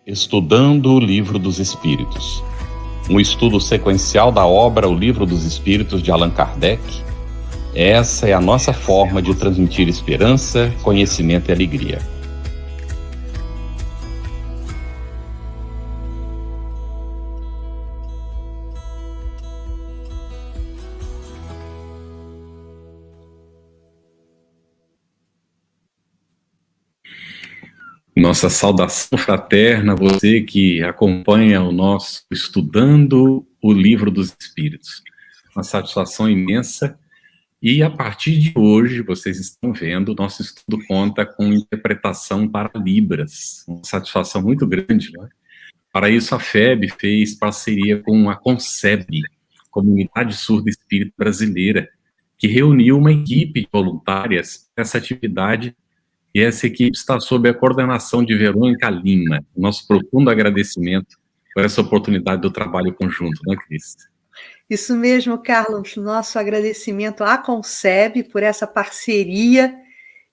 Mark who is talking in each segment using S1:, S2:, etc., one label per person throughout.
S1: Estudando o Livro dos Espíritos. Um estudo sequencial da obra O Livro dos Espíritos de Allan Kardec. Essa é a nossa forma de transmitir esperança, conhecimento e alegria. Nossa saudação fraterna a você que acompanha o nosso Estudando o Livro dos Espíritos. Uma satisfação imensa. E a partir de hoje, vocês estão vendo, o nosso estudo conta com interpretação para Libras. Uma satisfação muito grande, não é? Para isso, a FEB fez parceria com a CONCEB, Comunidade Surda Espírita Brasileira, que reuniu uma equipe de voluntárias para essa atividade. E essa equipe está sob a coordenação de Verônica Lima. Nosso profundo agradecimento por essa oportunidade do trabalho conjunto, não é, Cris?
S2: Isso mesmo, Carlos. Nosso agradecimento à CONCEB por essa parceria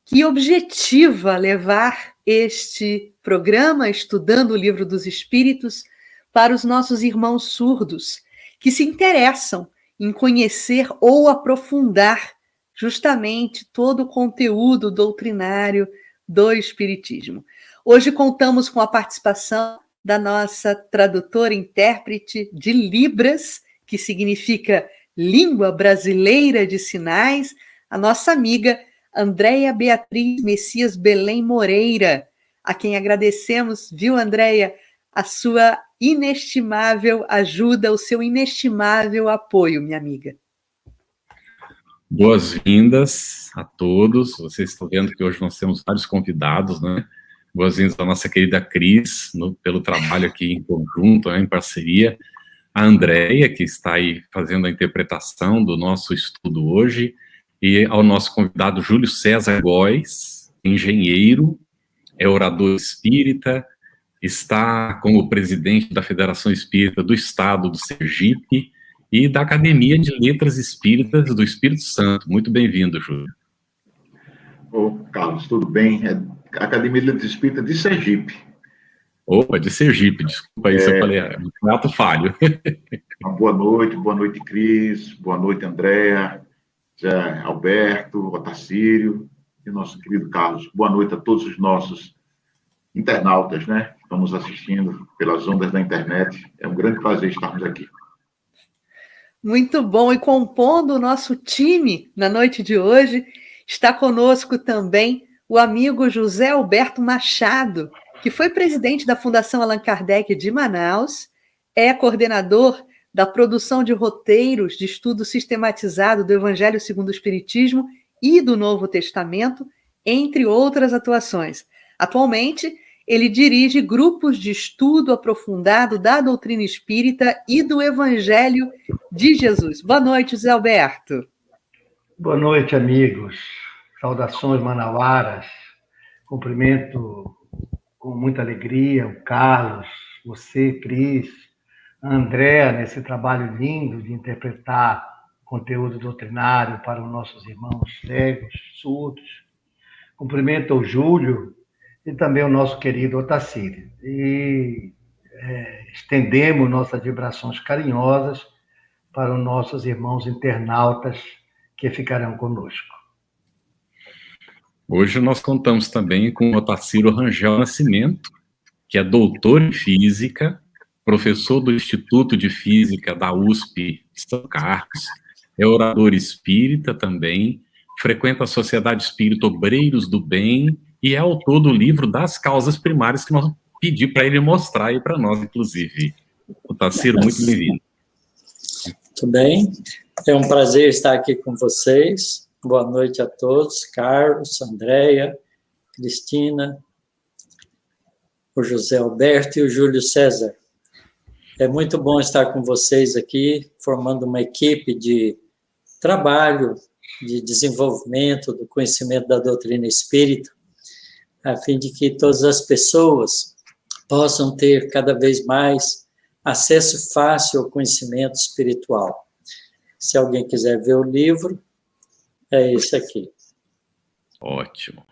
S2: que objetiva levar este programa, Estudando o Livro dos Espíritos, para os nossos irmãos surdos, que se interessam em conhecer ou aprofundar justamente todo o conteúdo doutrinário do Espiritismo. Hoje contamos com a participação da nossa tradutora e intérprete de Libras, que significa Língua Brasileira de Sinais, a nossa amiga Andréia Beatriz Messias Belém Moreira, a quem agradecemos, viu, Andréia, a sua inestimável ajuda, o seu inestimável apoio, minha amiga.
S1: Boas-vindas a todos. Vocês estão vendo que hoje nós temos vários convidados, né? Boas-vindas à nossa querida Cris, pelo trabalho aqui em conjunto, né, em parceria. A Andréia, que está aí fazendo a interpretação do nosso estudo hoje, e ao nosso convidado Júlio César Góes, engenheiro, é orador espírita, está como presidente da Federação Espírita do Estado do Sergipe, e da Academia de Letras Espíritas do Espírito Santo. Muito bem-vindo, Júlio.
S3: Ô, Carlos, tudo bem? É a Academia de Letras Espíritas de Sergipe.
S1: Opa, de Sergipe, desculpa aí se eu falei um ato falho.
S3: Boa noite, Cris, boa noite, Andréa, Zé Alberto, Otacílio e nosso querido Carlos. Boa noite a todos os nossos internautas, né, que estão nos assistindo pelas ondas da internet. É um grande prazer estarmos aqui.
S2: Muito bom, e compondo o nosso time na noite de hoje, está conosco também o amigo José Alberto Machado, que foi presidente da Fundação Allan Kardec de Manaus, é coordenador da produção de roteiros de estudo sistematizado do Evangelho segundo o Espiritismo e do Novo Testamento, entre outras atuações. Atualmente, ele dirige grupos de estudo aprofundado da doutrina espírita e do Evangelho de Jesus. Boa noite, José Alberto.
S4: Boa noite, amigos. Saudações manauaras. Cumprimento com muita alegria o Carlos, você, Cris, a Andréa, nesse trabalho lindo de interpretar conteúdo doutrinário para os nossos irmãos cegos, surdos. Cumprimento o Júlio e também o nosso querido Otacílio. E estendemos nossas vibrações carinhosas para os nossos irmãos internautas que ficarão conosco.
S1: Hoje nós contamos também com o Otacílio Rangel Nascimento, que é doutor em Física, professor do Instituto de Física da USP de São Carlos, é orador espírita também, frequenta a Sociedade Espírita Obreiros do Bem e é autor do livro Das Causas Primárias, que nós pedimos para ele mostrar aí para nós, inclusive. Otacílio, muito bem-vindo.
S5: Tudo bem? É um prazer estar aqui com vocês. Boa noite a todos. Carlos, Andréia, Cristina, o José Alberto e o Júlio César. É muito bom estar com vocês aqui, formando uma equipe de trabalho, de desenvolvimento do conhecimento da doutrina espírita, a fim de que todas as pessoas possam ter cada vez mais acesso fácil ao conhecimento espiritual. Se alguém quiser ver o livro, é esse aqui.
S1: Ótimo.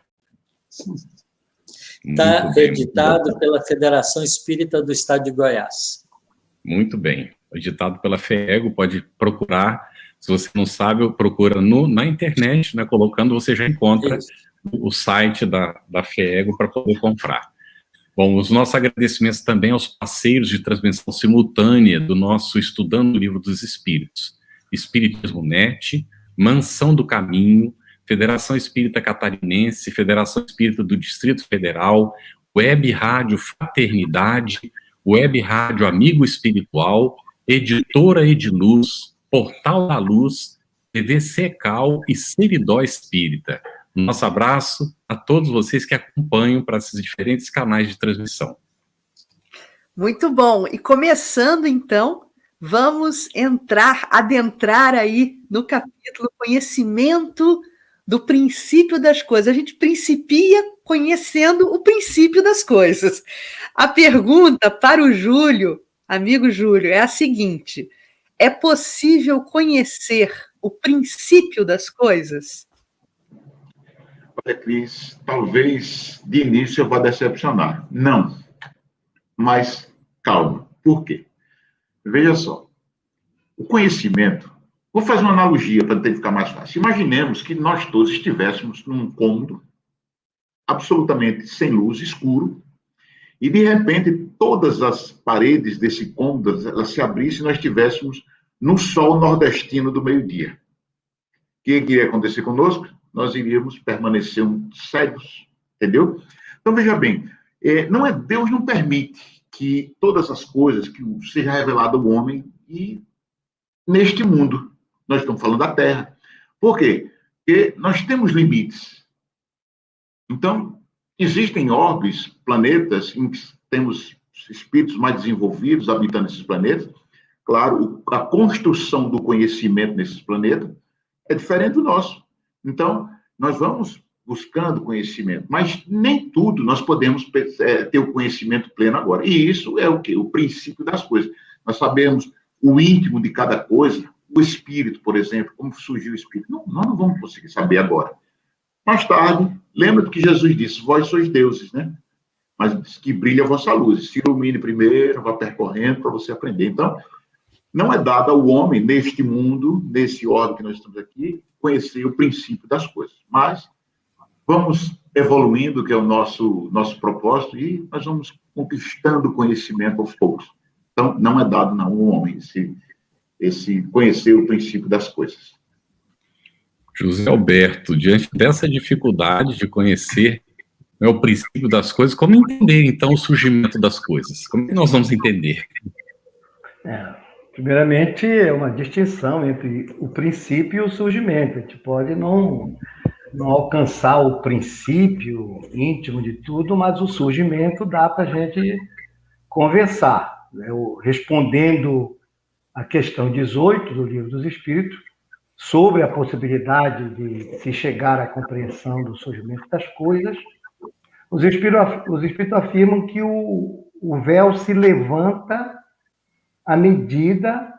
S5: Está editado pela Federação Espírita do Estado de Goiás.
S1: Muito bem. Editado pela FEEGO, pode procurar. Se você não sabe, procura na internet, né, colocando, você já encontra o site da FEEGO para poder comprar. Bom, os nossos agradecimentos também aos parceiros de transmissão simultânea do nosso Estudando o Livro dos Espíritos. Espiritismo Net, Mansão do Caminho, Federação Espírita Catarinense, Federação Espírita do Distrito Federal, Web Rádio Fraternidade, Web Rádio Amigo Espiritual, Editora Ediluz, Portal da Luz, TV Secal e Seridó Espírita. Nosso abraço a todos vocês que acompanham para esses diferentes canais de transmissão.
S2: Muito bom. E começando, então, vamos adentrar aí no capítulo Conhecimento do Princípio das Coisas. A gente principia conhecendo o princípio das coisas. A pergunta para o Júlio, amigo Júlio, é a seguinte: é possível conhecer o princípio das coisas?
S3: Olha, Cris, talvez de início eu vá decepcionar. Não. Mas calma. Por quê? Veja só. O conhecimento... Vou fazer uma analogia para tentar ficar mais fácil. Imaginemos que nós todos estivéssemos num cômodo absolutamente sem luz, escuro, e de repente todas as paredes desse cômodo elas se abrissem e nós estivéssemos no sol nordestino do meio-dia. O que iria acontecer conosco? Nós iríamos permanecer cegos, entendeu? Então, veja bem, Deus não permite que todas as coisas que seja revelado ao homem e neste mundo. Nós estamos falando da Terra. Por quê? Porque nós temos limites. Então, existem orbes, planetas, em que temos espíritos mais desenvolvidos habitando esses planetas. Claro, a construção do conhecimento nesses planetas é diferente do nosso. Então, nós vamos buscando conhecimento, mas nem tudo nós podemos ter o conhecimento pleno agora. E isso é o quê? O princípio das coisas. Nós sabemos o íntimo de cada coisa, o espírito, por exemplo, como surgiu o espírito. Não, nós não vamos conseguir saber agora. Mais tarde, lembra do que Jesus disse: vós sois deuses, né? Mas que brilha a vossa luz. Se ilumine primeiro, vá percorrendo para você aprender. Então, não é dado ao homem, neste mundo, nesse ordem que nós estamos aqui, conhecer o princípio das coisas. Mas vamos evoluindo, que é o nosso propósito, e nós vamos conquistando conhecimento aos poucos. Então, não é dado ao homem esse conhecer o princípio das coisas.
S1: José Alberto, diante dessa dificuldade de conhecer o princípio das coisas, como entender, então, o surgimento das coisas? Como é que nós vamos entender?
S4: Primeiramente, é uma distinção entre o princípio e o surgimento. A gente pode não alcançar o princípio íntimo de tudo, mas o surgimento dá para a gente conversar. Respondendo a questão 18 do Livro dos Espíritos, sobre a possibilidade de se chegar à compreensão do surgimento das coisas, os Espíritos afirmam que o véu se levanta à medida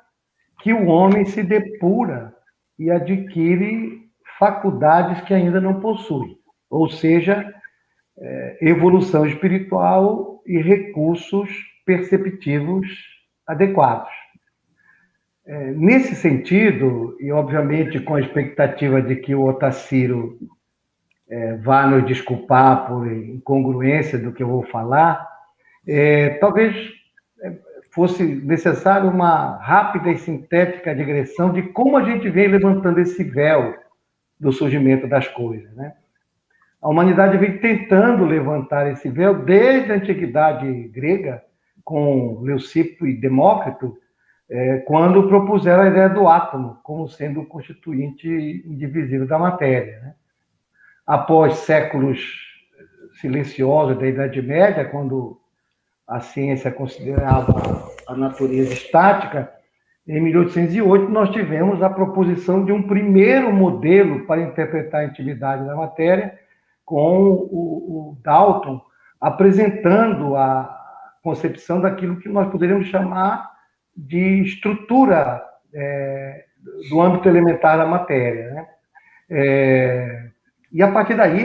S4: que o homem se depura e adquire faculdades que ainda não possui, ou seja, evolução espiritual e recursos perceptivos adequados. Nesse sentido, e obviamente com a expectativa de que o Otacílio vá nos desculpar por incongruência do que eu vou falar, talvez fosse necessário uma rápida e sintética digressão de como a gente vem levantando esse véu do surgimento das coisas, né? A humanidade vem tentando levantar esse véu desde a antiguidade grega, com Leucipo e Demócrito, quando propuseram a ideia do átomo como sendo o constituinte indivisível da matéria, né? Após séculos silenciosos da Idade Média, quando a ciência considerava a natureza estática, em 1808 nós tivemos a proposição de um primeiro modelo para interpretar a intimidade da matéria, com o Dalton apresentando a concepção daquilo que nós poderíamos chamar de estrutura do âmbito elementar da matéria, né? E, a partir daí,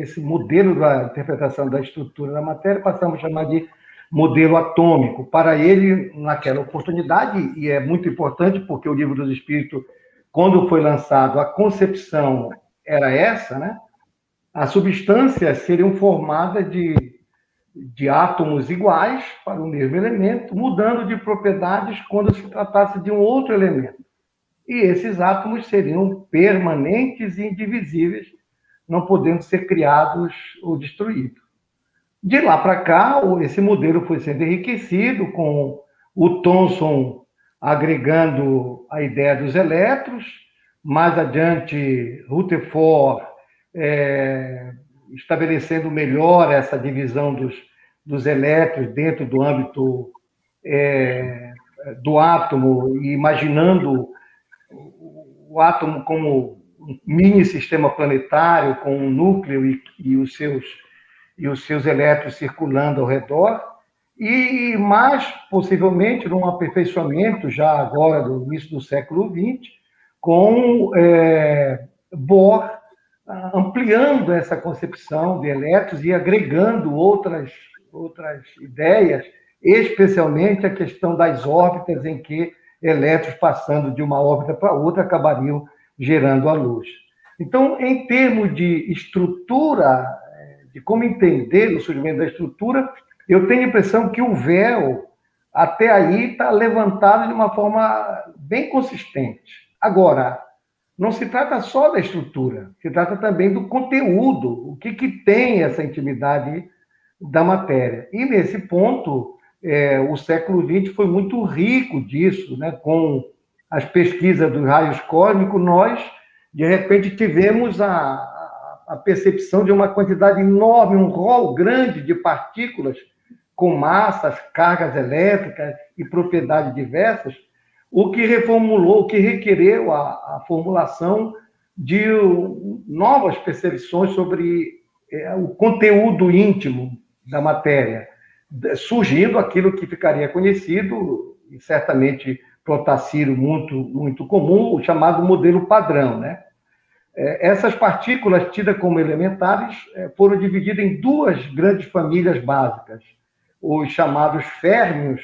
S4: esse modelo da interpretação da estrutura da matéria passamos a chamar de modelo atômico. Para ele, naquela oportunidade, e é muito importante porque o Livro dos Espíritos, quando foi lançado, a concepção era essa, né? As substâncias seriam formadas de átomos iguais para o mesmo elemento, mudando de propriedades quando se tratasse de um outro elemento. E esses átomos seriam permanentes e indivisíveis, não podendo ser criados ou destruídos. De lá para cá, esse modelo foi sendo enriquecido, com o Thomson agregando a ideia dos elétrons, mais adiante Rutherford estabelecendo melhor essa divisão dos elétrons dentro do âmbito do átomo, e imaginando o átomo como um mini sistema planetário com um núcleo e os seus elétrons circulando ao redor, e mais possivelmente num aperfeiçoamento já agora do início do século XX, com Bohr ampliando essa concepção de elétrons e agregando outras ideias, especialmente a questão das órbitas, em que elétrons passando de uma órbita para outra acabariam gerando a luz. Então, em termos de estrutura, de como entender o surgimento da estrutura, eu tenho a impressão que o véu, até aí, está levantado de uma forma bem consistente. Agora, não se trata só da estrutura, se trata também do conteúdo, o que tem essa intimidade da matéria. E, nesse ponto, o século XX foi muito rico disso, né? Com as pesquisas dos raios cósmicos, nós, de repente, tivemos a percepção de uma quantidade enorme, um rol grande de partículas com massas, cargas elétricas e propriedades diversas, o que reformulou, o que requereu a formulação de novas percepções sobre o conteúdo íntimo da matéria, surgindo aquilo que ficaria conhecido, e certamente para o Otacílio muito, muito comum, o chamado modelo padrão, né? Essas partículas, tidas como elementares, foram divididas em duas grandes famílias básicas: os chamados férmions,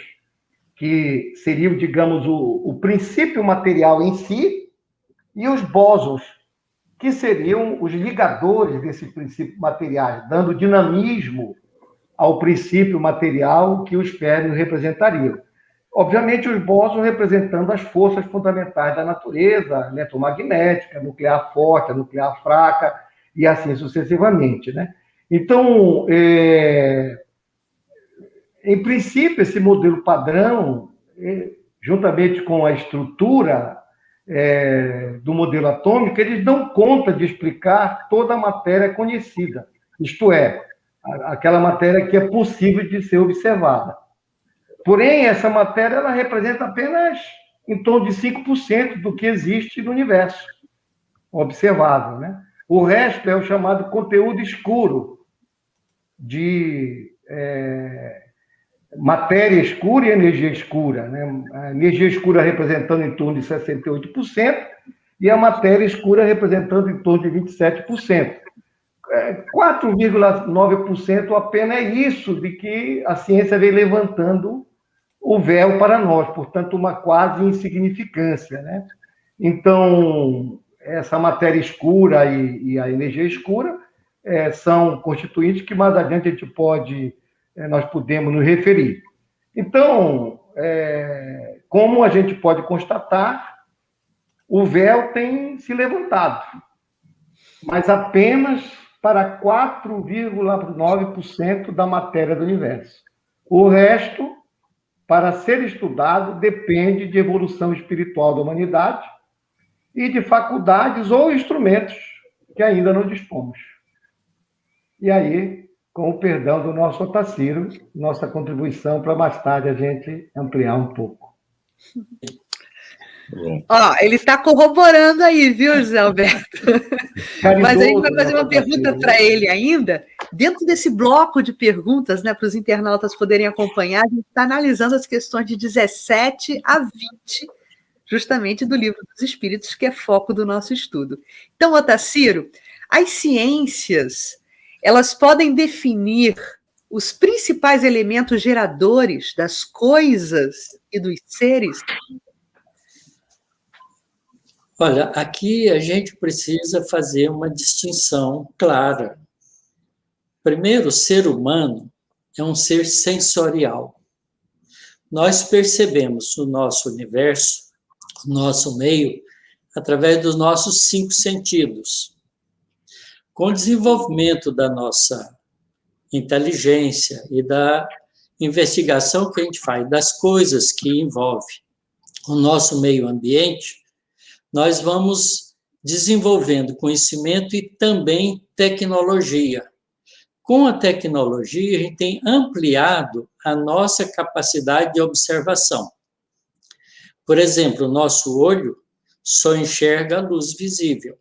S4: que seriam, digamos, o princípio material em si, e os bósons, que seriam os ligadores desse princípio material, dando dinamismo ao princípio material que os férmions representariam. Obviamente, os bósons representando as forças fundamentais da natureza, eletromagnética, nuclear forte, nuclear fraca, e assim sucessivamente, né? Então, em princípio, esse modelo padrão, juntamente com a estrutura do modelo atômico, eles dão conta de explicar toda a matéria conhecida, isto é, aquela matéria que é possível de ser observada. Porém, essa matéria ela representa apenas em torno de 5% do que existe no universo observável, né? O resto é o chamado conteúdo escuro, de matéria escura e energia escura, né? A energia escura representando em torno de 68% e a matéria escura representando em torno de 27%. 4,9% apenas é isso de que a ciência vem levantando o véu para nós, portanto, uma quase insignificância, né? Então, essa matéria escura e a energia escura são constituintes que mais adiante nós podemos nos referir. Então, como a gente pode constatar, o véu tem se levantado, mas apenas para 4,9% da matéria do universo. O resto, para ser estudado, depende de evolução espiritual da humanidade e de faculdades ou instrumentos que ainda não dispomos. E aí, com o perdão do nosso Otacílio, nossa contribuição para mais tarde a gente ampliar um pouco.
S2: Ele está corroborando aí, viu, José Alberto? Mas a gente vai fazer uma pergunta para ele ainda. Dentro desse bloco de perguntas, né, para os internautas poderem acompanhar, a gente está analisando as questões de 17 a 20, justamente do Livro dos Espíritos, que é foco do nosso estudo. Então, Otacílio, As ciências, elas podem definir os principais elementos geradores das coisas e dos seres?
S5: Olha, aqui a gente precisa fazer uma distinção clara. Primeiro, o ser humano é um ser sensorial. Nós percebemos o nosso universo, o nosso meio, através dos nossos 5 sentidos. Com o desenvolvimento da nossa inteligência e da investigação que a gente faz das coisas que envolvem o nosso meio ambiente, nós vamos desenvolvendo conhecimento e também tecnologia. Com a tecnologia, a gente tem ampliado a nossa capacidade de observação. Por exemplo, o nosso olho só enxerga a luz visível,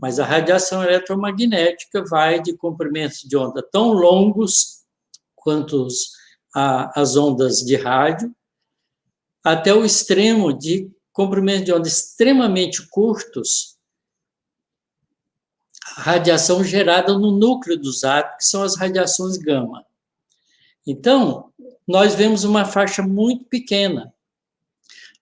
S5: mas a radiação eletromagnética vai de comprimentos de onda tão longos quanto as ondas de rádio, até o extremo de comprimentos de onda extremamente curtos, a radiação gerada no núcleo dos átomos, que são as radiações gama. Então, nós vemos uma faixa muito pequena,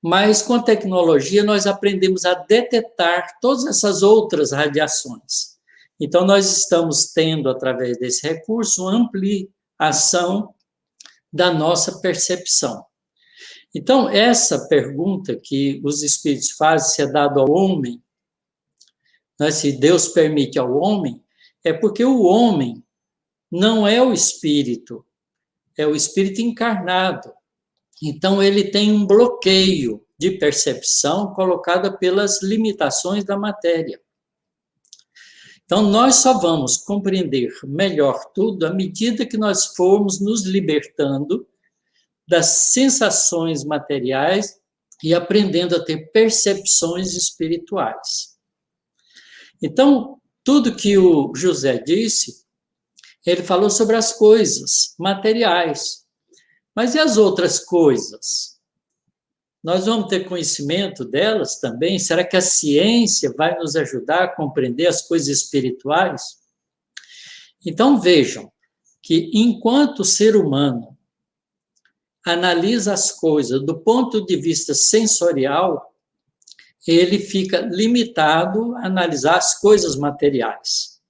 S5: mas com a tecnologia nós aprendemos a detectar todas essas outras radiações. Então, nós estamos tendo, através desse recurso, uma ampliação da nossa percepção. Então, essa pergunta que os espíritos fazem, se é dado ao homem, né, se Deus permite ao homem, é porque o homem não é o espírito, é o espírito encarnado. Então, ele tem um bloqueio de percepção colocada pelas limitações da matéria. Então, nós só vamos compreender melhor tudo à medida que nós formos nos libertando das sensações materiais e aprendendo a ter percepções espirituais. Então, tudo que o José disse, ele falou sobre as coisas materiais. Mas e as outras coisas? Nós vamos ter conhecimento delas também? Será que a ciência vai nos ajudar a compreender as coisas espirituais? Então, vejam que enquanto o ser humano analisa as coisas do ponto de vista sensorial, ele fica limitado a analisar as coisas materiais,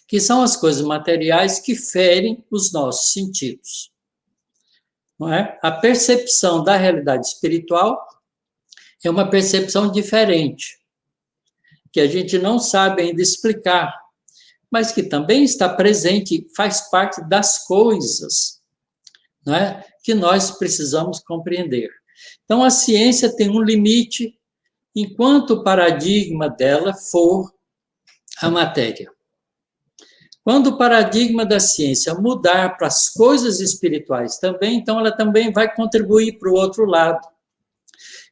S5: que são as coisas materiais que ferem os nossos sentidos. Não é? A percepção da realidade espiritual é uma percepção diferente, que a gente não sabe ainda explicar, mas que também está presente, faz parte das coisas, não é? Que nós precisamos compreender. Então, a ciência tem um limite, enquanto o paradigma dela for a matéria. Quando o paradigma da ciência mudar para as coisas espirituais também, então ela também vai contribuir para o outro lado.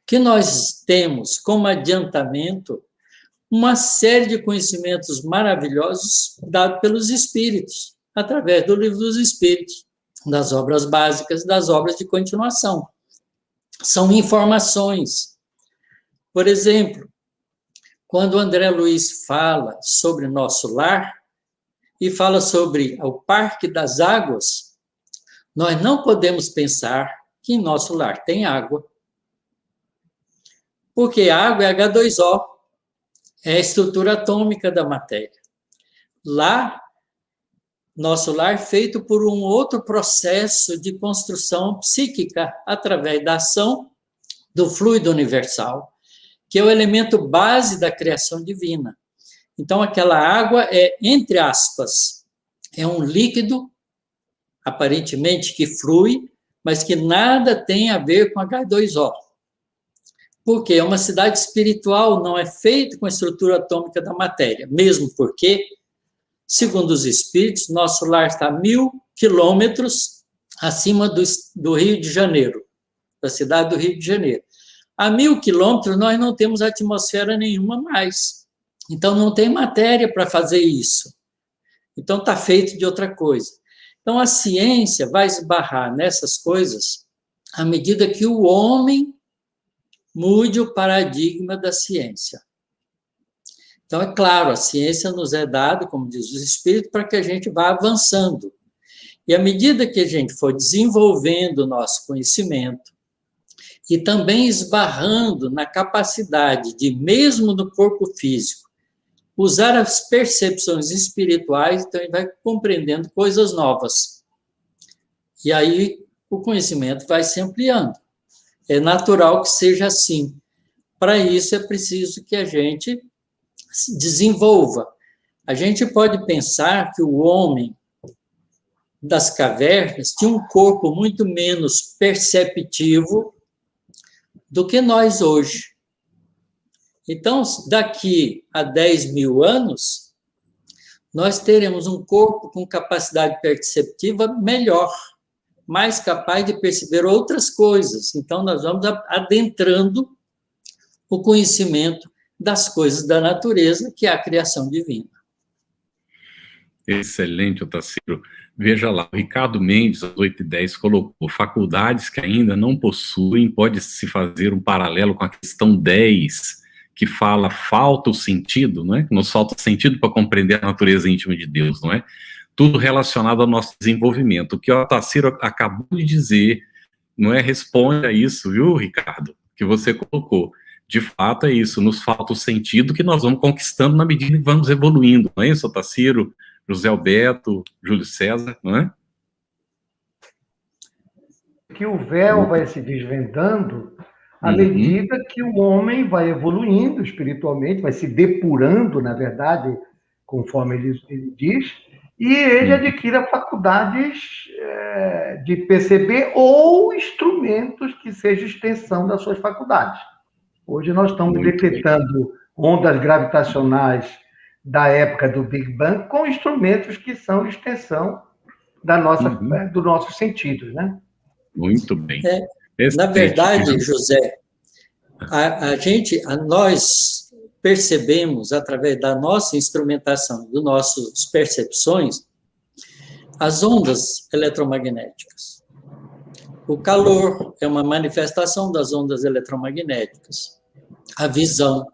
S5: Que nós temos como adiantamento uma série de conhecimentos maravilhosos dados pelos espíritos, através do Livro dos Espíritos, das obras básicas, das obras de continuação. São informações. Por exemplo, quando o André Luiz fala sobre nosso lar, e fala sobre o Parque das Águas, nós não podemos pensar que em nosso lar tem água. Porque a água é H2O, é a estrutura atômica da matéria. Lá, nosso lar é feito por um outro processo de construção psíquica, através da ação do fluido universal, que é o elemento base da criação divina. Então, aquela água é, entre aspas, é um líquido, aparentemente que flui, mas que nada tem a ver com H2O. Porque é uma cidade espiritual, não é feita com a estrutura atômica da matéria, mesmo porque, segundo os espíritos, nosso lar está a 1.000 quilômetros acima do Rio de Janeiro, da cidade do Rio de Janeiro. A 1.000 quilômetros nós não temos atmosfera nenhuma mais. Então, não tem matéria para fazer isso. Então, está feito de outra coisa. Então, a ciência vai esbarrar nessas coisas à medida que o homem mude o paradigma da ciência. Então, é claro, a ciência nos é dada, como diz o Espírito, para que a gente vá avançando. E à medida que a gente for desenvolvendo o nosso conhecimento e também esbarrando na capacidade de, mesmo no corpo físico, usar as percepções espirituais, então ele vai compreendendo coisas novas. E aí o conhecimento vai se ampliando. É natural que seja assim. Para isso é preciso que a gente se desenvolva. A gente pode pensar que o homem das cavernas tinha um corpo muito menos perceptivo do que nós hoje. Então, daqui a 10 mil anos, nós teremos um corpo com capacidade perceptiva melhor, mais capaz de perceber outras coisas. Então, nós vamos adentrando o conhecimento das coisas da natureza, que é a criação divina.
S1: Excelente, Otacílio. Veja lá, o Ricardo Mendes, às 8h10, colocou: faculdades que ainda não possuem, pode-se fazer um paralelo com a questão 10, que fala falta o sentido, não é? Nos falta o sentido para compreender a natureza íntima de Deus, não é? Tudo relacionado ao nosso desenvolvimento. O que o Otacílio acabou de dizer, não é? Responde a isso, viu, Ricardo? Que você colocou. De fato, é isso. Nos falta o sentido que nós vamos conquistando na medida que vamos evoluindo, não é isso, Otacílio? José Alberto, Júlio César, não é?
S4: Que o véu vai se desvendando à medida que o homem vai evoluindo espiritualmente, vai se depurando, na verdade, conforme ele diz, e ele adquire faculdades de perceber ou instrumentos que sejam extensão das suas faculdades. Hoje nós estamos detectando ondas gravitacionais da época do Big Bang com instrumentos que são extensão da nossa, do nossos sentidos, né?
S1: Muito bem.
S5: Na verdade, José, nós percebemos, através da nossa instrumentação, das nossas percepções, as ondas eletromagnéticas. O calor é uma manifestação das ondas eletromagnéticas. A visão,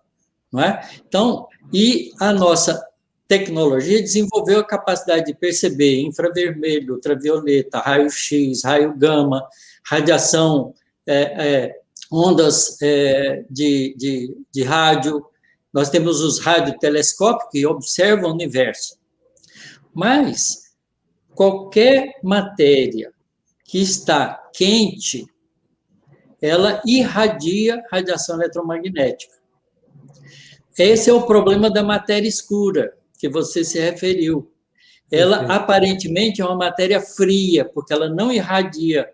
S5: não é? Então, e a nossa tecnologia desenvolveu a capacidade de perceber infravermelho, ultravioleta, raio-x, raio gama, radiação, ondas de rádio. Nós temos os radiotelescópios que observam o universo. Mas qualquer matéria que está quente, ela irradia radiação eletromagnética. Esse é o problema da matéria escura, que você se referiu. Ela, aparentemente, é uma matéria fria, porque ela não irradia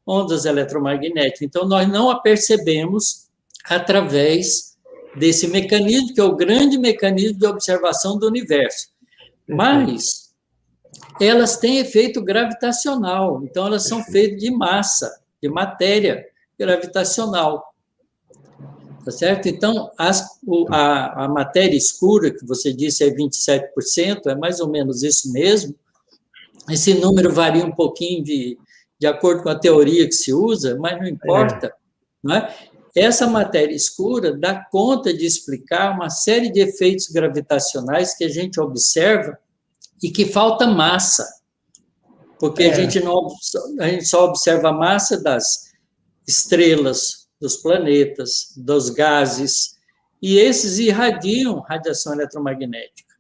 S5: ondas eletromagnéticas. Então, nós não a percebemos através desse mecanismo, que é o grande mecanismo de observação do universo. Mas elas têm efeito gravitacional, então elas são feitas de massa, de matéria gravitacional. Tá certo? Então, a matéria escura, que você disse é 27%, é mais ou menos isso mesmo. Esse número varia um pouquinho de acordo com a teoria que se usa, mas não importa. Não é? Essa matéria escura dá conta de explicar uma série de efeitos gravitacionais que a gente observa e que falta massa, porque a gente só observa a massa das estrelas, dos planetas, dos gases, e esses irradiam radiação eletromagnética.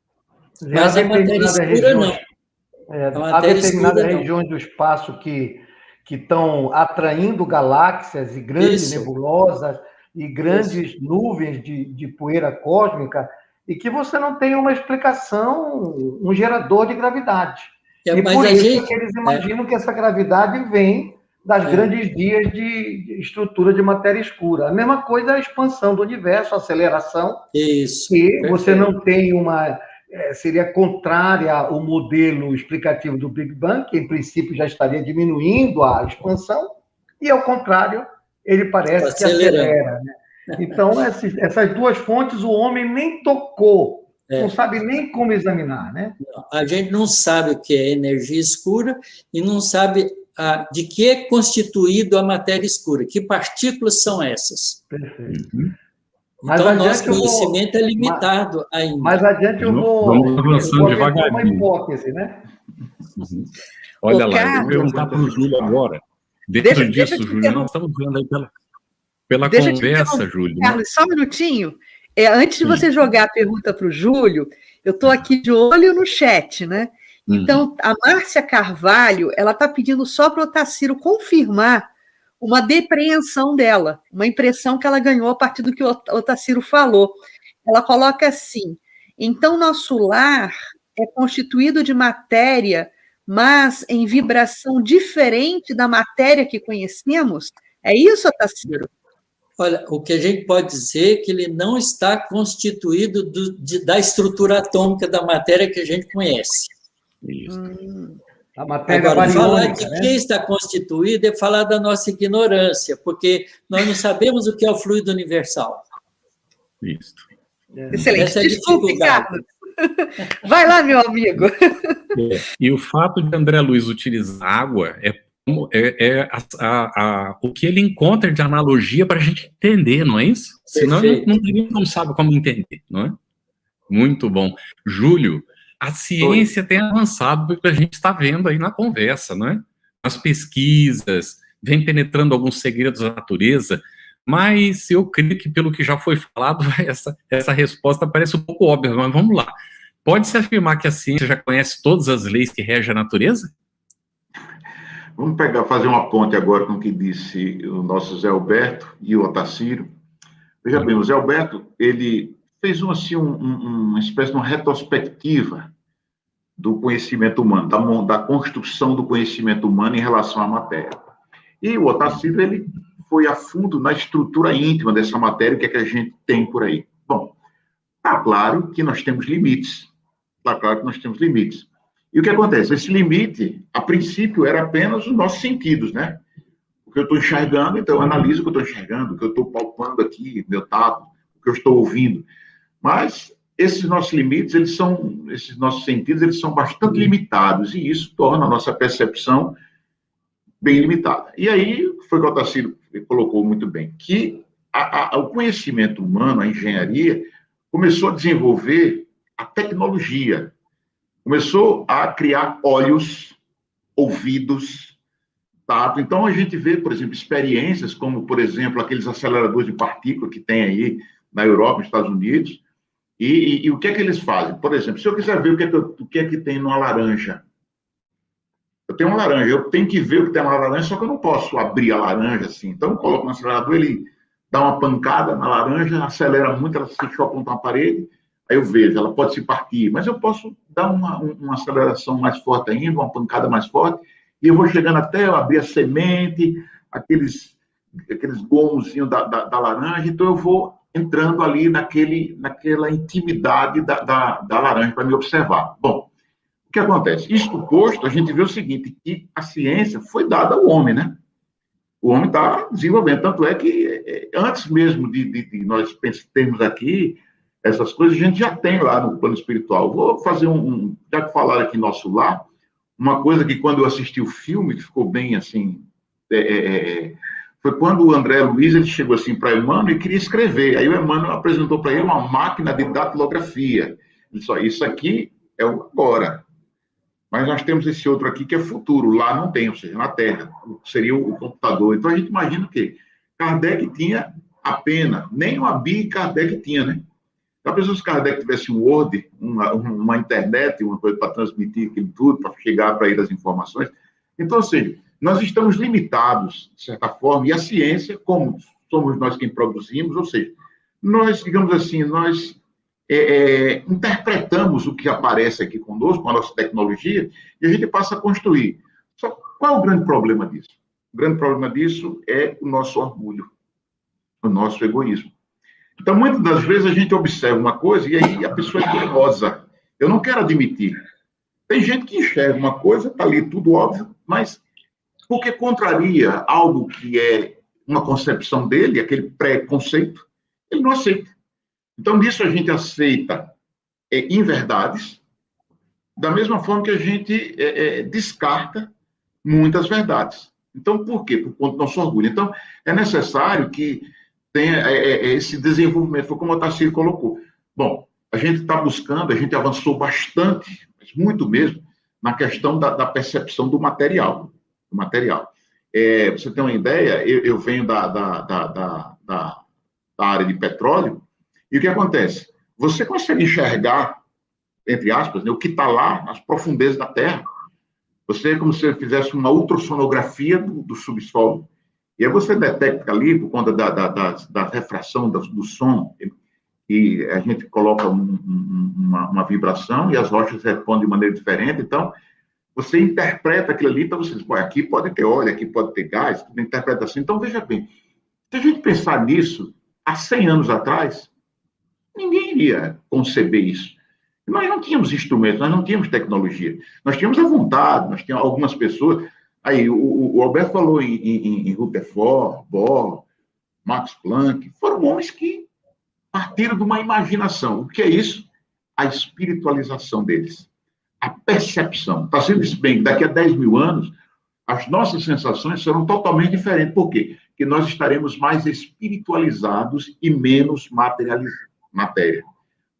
S5: Mas a matéria escura não.
S4: Há determinadas regiões do espaço que estão atraindo galáxias e grandes nebulosas e grandes nuvens de poeira cósmica, e que você não tem uma explicação, um gerador de gravidade. E por isso que eles imaginam que essa gravidade vem das grandes vias de estrutura de matéria escura. A mesma coisa é a expansão do universo, a aceleração.
S5: Isso.
S4: E você não tem uma... seria contrária ao modelo explicativo do Big Bang, que em princípio já estaria diminuindo a expansão, e ao contrário, ele parece que acelera. Né? Então, essas duas fontes o homem nem tocou, não sabe nem como examinar. Né?
S5: A gente não sabe o que é energia escura e não sabe de que é constituído a matéria escura, que partículas são essas.
S4: Perfeito.
S5: Então, nosso conhecimento é limitado ainda.
S4: Mais adiante eu vou...
S1: Vamos avançando devagarinho.
S4: Uma hipótese, né?
S1: Uhum. Olha lá,
S2: Carlos,
S1: eu vou perguntar para o Júlio agora. Dentro disso, Júlio, nós estamos vendo aí pela conversa, Júlio.
S2: Carlos, só um minutinho. Antes de você jogar a pergunta para o Júlio, eu estou aqui de olho no chat, né? Então, a Márcia Carvalho, ela está pedindo só para o Otacílio confirmar uma depreensão dela, uma impressão que ela ganhou a partir do que o Otacílio falou. Ela coloca assim: então, nosso lar é constituído de matéria, mas em vibração diferente da matéria que conhecemos? É isso, Otacílio?
S5: Olha, o que a gente pode dizer é que ele não está constituído da estrutura atômica da matéria que a gente conhece.
S1: Isso.
S4: A matéria
S5: Agora, falar
S4: bariônica,
S5: de
S4: né?
S5: quem está constituído é falar da nossa ignorância, porque nós não sabemos o que é o fluido universal.
S1: Isso.
S2: Excelente.
S5: Essa é a
S2: Desculpe,
S5: dificuldade.
S2: Carlos. Vai lá, meu amigo.
S1: E o fato de André Luiz utilizar água o que ele encontra de analogia para a gente entender, não é isso? Senão não sabe como entender, não é? Muito bom. Júlio, a ciência tem avançado do que a gente está vendo aí na conversa, não é? As pesquisas, vem penetrando alguns segredos da natureza, mas eu creio que, pelo que já foi falado, essa resposta parece um pouco óbvia, mas vamos lá. Pode-se afirmar que a ciência já conhece todas as leis que regem a natureza?
S3: Vamos fazer uma ponte agora com o que disse o nosso Zé Alberto e o Otacílio. Veja bem, o Zé Alberto, ele fez uma espécie de uma retrospectiva do conhecimento humano, da construção do conhecimento humano em relação à matéria. E o Otacílio, ele foi a fundo na estrutura íntima dessa matéria, o que é que a gente tem por aí. Bom, está claro que nós temos limites. Está claro que nós temos limites. E o que acontece? Esse limite, a princípio, era apenas os nossos sentidos, né? O que eu estou enxergando, então eu analiso o que eu estou enxergando, o que eu estou palpando aqui, meu tato, o que eu estou ouvindo. Mas esses nossos limites, esses nossos sentidos, eles são bastante limitados, e isso torna a nossa percepção bem limitada. E aí, foi o que o Otacílio colocou muito bem, que o conhecimento humano, a engenharia, começou a desenvolver a tecnologia, começou a criar olhos, ouvidos, tato. Então, a gente vê, por exemplo, experiências como, por exemplo, aqueles aceleradores de partícula que tem aí na Europa, nos Estados Unidos, e o que é que eles fazem? Por exemplo, se eu quiser ver o que é que tem numa laranja, eu tenho uma laranja, eu tenho que ver o que tem na laranja, só que eu não posso abrir a laranja assim. Então, eu coloco no acelerador, ele dá uma pancada na laranja, acelera muito, ela se choca contra uma parede, aí eu vejo, ela pode se partir, mas eu posso dar uma aceleração mais forte ainda, uma pancada mais forte, e eu vou chegando até eu abrir a semente, aqueles gomozinhos da laranja, então eu vou entrando ali naquela intimidade da laranja para me observar. Bom, o que acontece? Isto posto, a gente vê o seguinte, que a ciência foi dada ao homem, né? O homem está desenvolvendo, tanto é que antes mesmo de nós termos aqui essas coisas, a gente já tem lá no plano espiritual. Vou fazer já que falaram aqui nosso lar, uma coisa que quando eu assisti o filme, que ficou bem assim, foi quando o André Luiz ele chegou assim para Emmanuel e queria escrever. Aí o Emmanuel apresentou para ele uma máquina de datilografia. Ele disse, isso aqui é o agora. Mas nós temos esse outro aqui que é futuro. Lá não tem, ou seja, na Terra. Seria o computador. Então a gente imagina o quê? Kardec tinha a pena. Nem uma BI Kardec tinha, né? Já pensou se Kardec tivesse um Word, uma internet, uma coisa para transmitir aquilo tudo, para chegar para ele as informações? Então, ou seja, nós estamos limitados, de certa forma, e a ciência, como somos nós quem produzimos, ou seja, nós, digamos assim, nós interpretamos o que aparece aqui conosco, com a nossa tecnologia, e a gente passa a construir. Só qual é o grande problema disso? O grande problema disso é o nosso orgulho, o nosso egoísmo. Então, muitas das vezes, a gente observa uma coisa e aí a pessoa é curiosa. Eu não quero admitir. Tem gente que enxerga uma coisa, está ali tudo óbvio, mas porque contraria algo que é uma concepção dele, aquele pré-conceito, ele não aceita. Então, nisso a gente aceita inverdades, da mesma forma que a gente descarta muitas verdades. Então, por quê? Por conta do nosso orgulho. Então, é necessário que tem esse desenvolvimento, foi como o Tarcísio colocou. Bom, a gente está buscando, a gente avançou bastante, mas muito mesmo, na questão da percepção do material. Você tem uma ideia, eu venho da área de petróleo, e o que acontece? Você consegue enxergar, entre aspas, né, o que está lá nas profundezas da Terra. Você é como se você fizesse uma ultrassonografia do subsolo. E aí você detecta ali, por conta da refração do som, e a gente coloca uma vibração e as rochas respondem de maneira diferente. Então, você interpreta aquilo ali, então você diz, aqui pode ter óleo, aqui pode ter gás, tudo interpreta assim. Então, veja bem, se a gente pensar nisso, há 100 anos atrás, ninguém iria conceber isso. Nós não tínhamos instrumentos, nós não tínhamos tecnologia. Nós tínhamos a vontade, nós tínhamos algumas pessoas. Aí, o Alberto falou em Rutherford, Bohr, Max Planck, foram homens que partiram de uma imaginação. O que é isso? A espiritualização deles. A percepção. Está sendo isso bem, daqui a 10 mil anos, as nossas sensações serão totalmente diferentes. Por quê? Porque nós estaremos mais espiritualizados e menos matéria.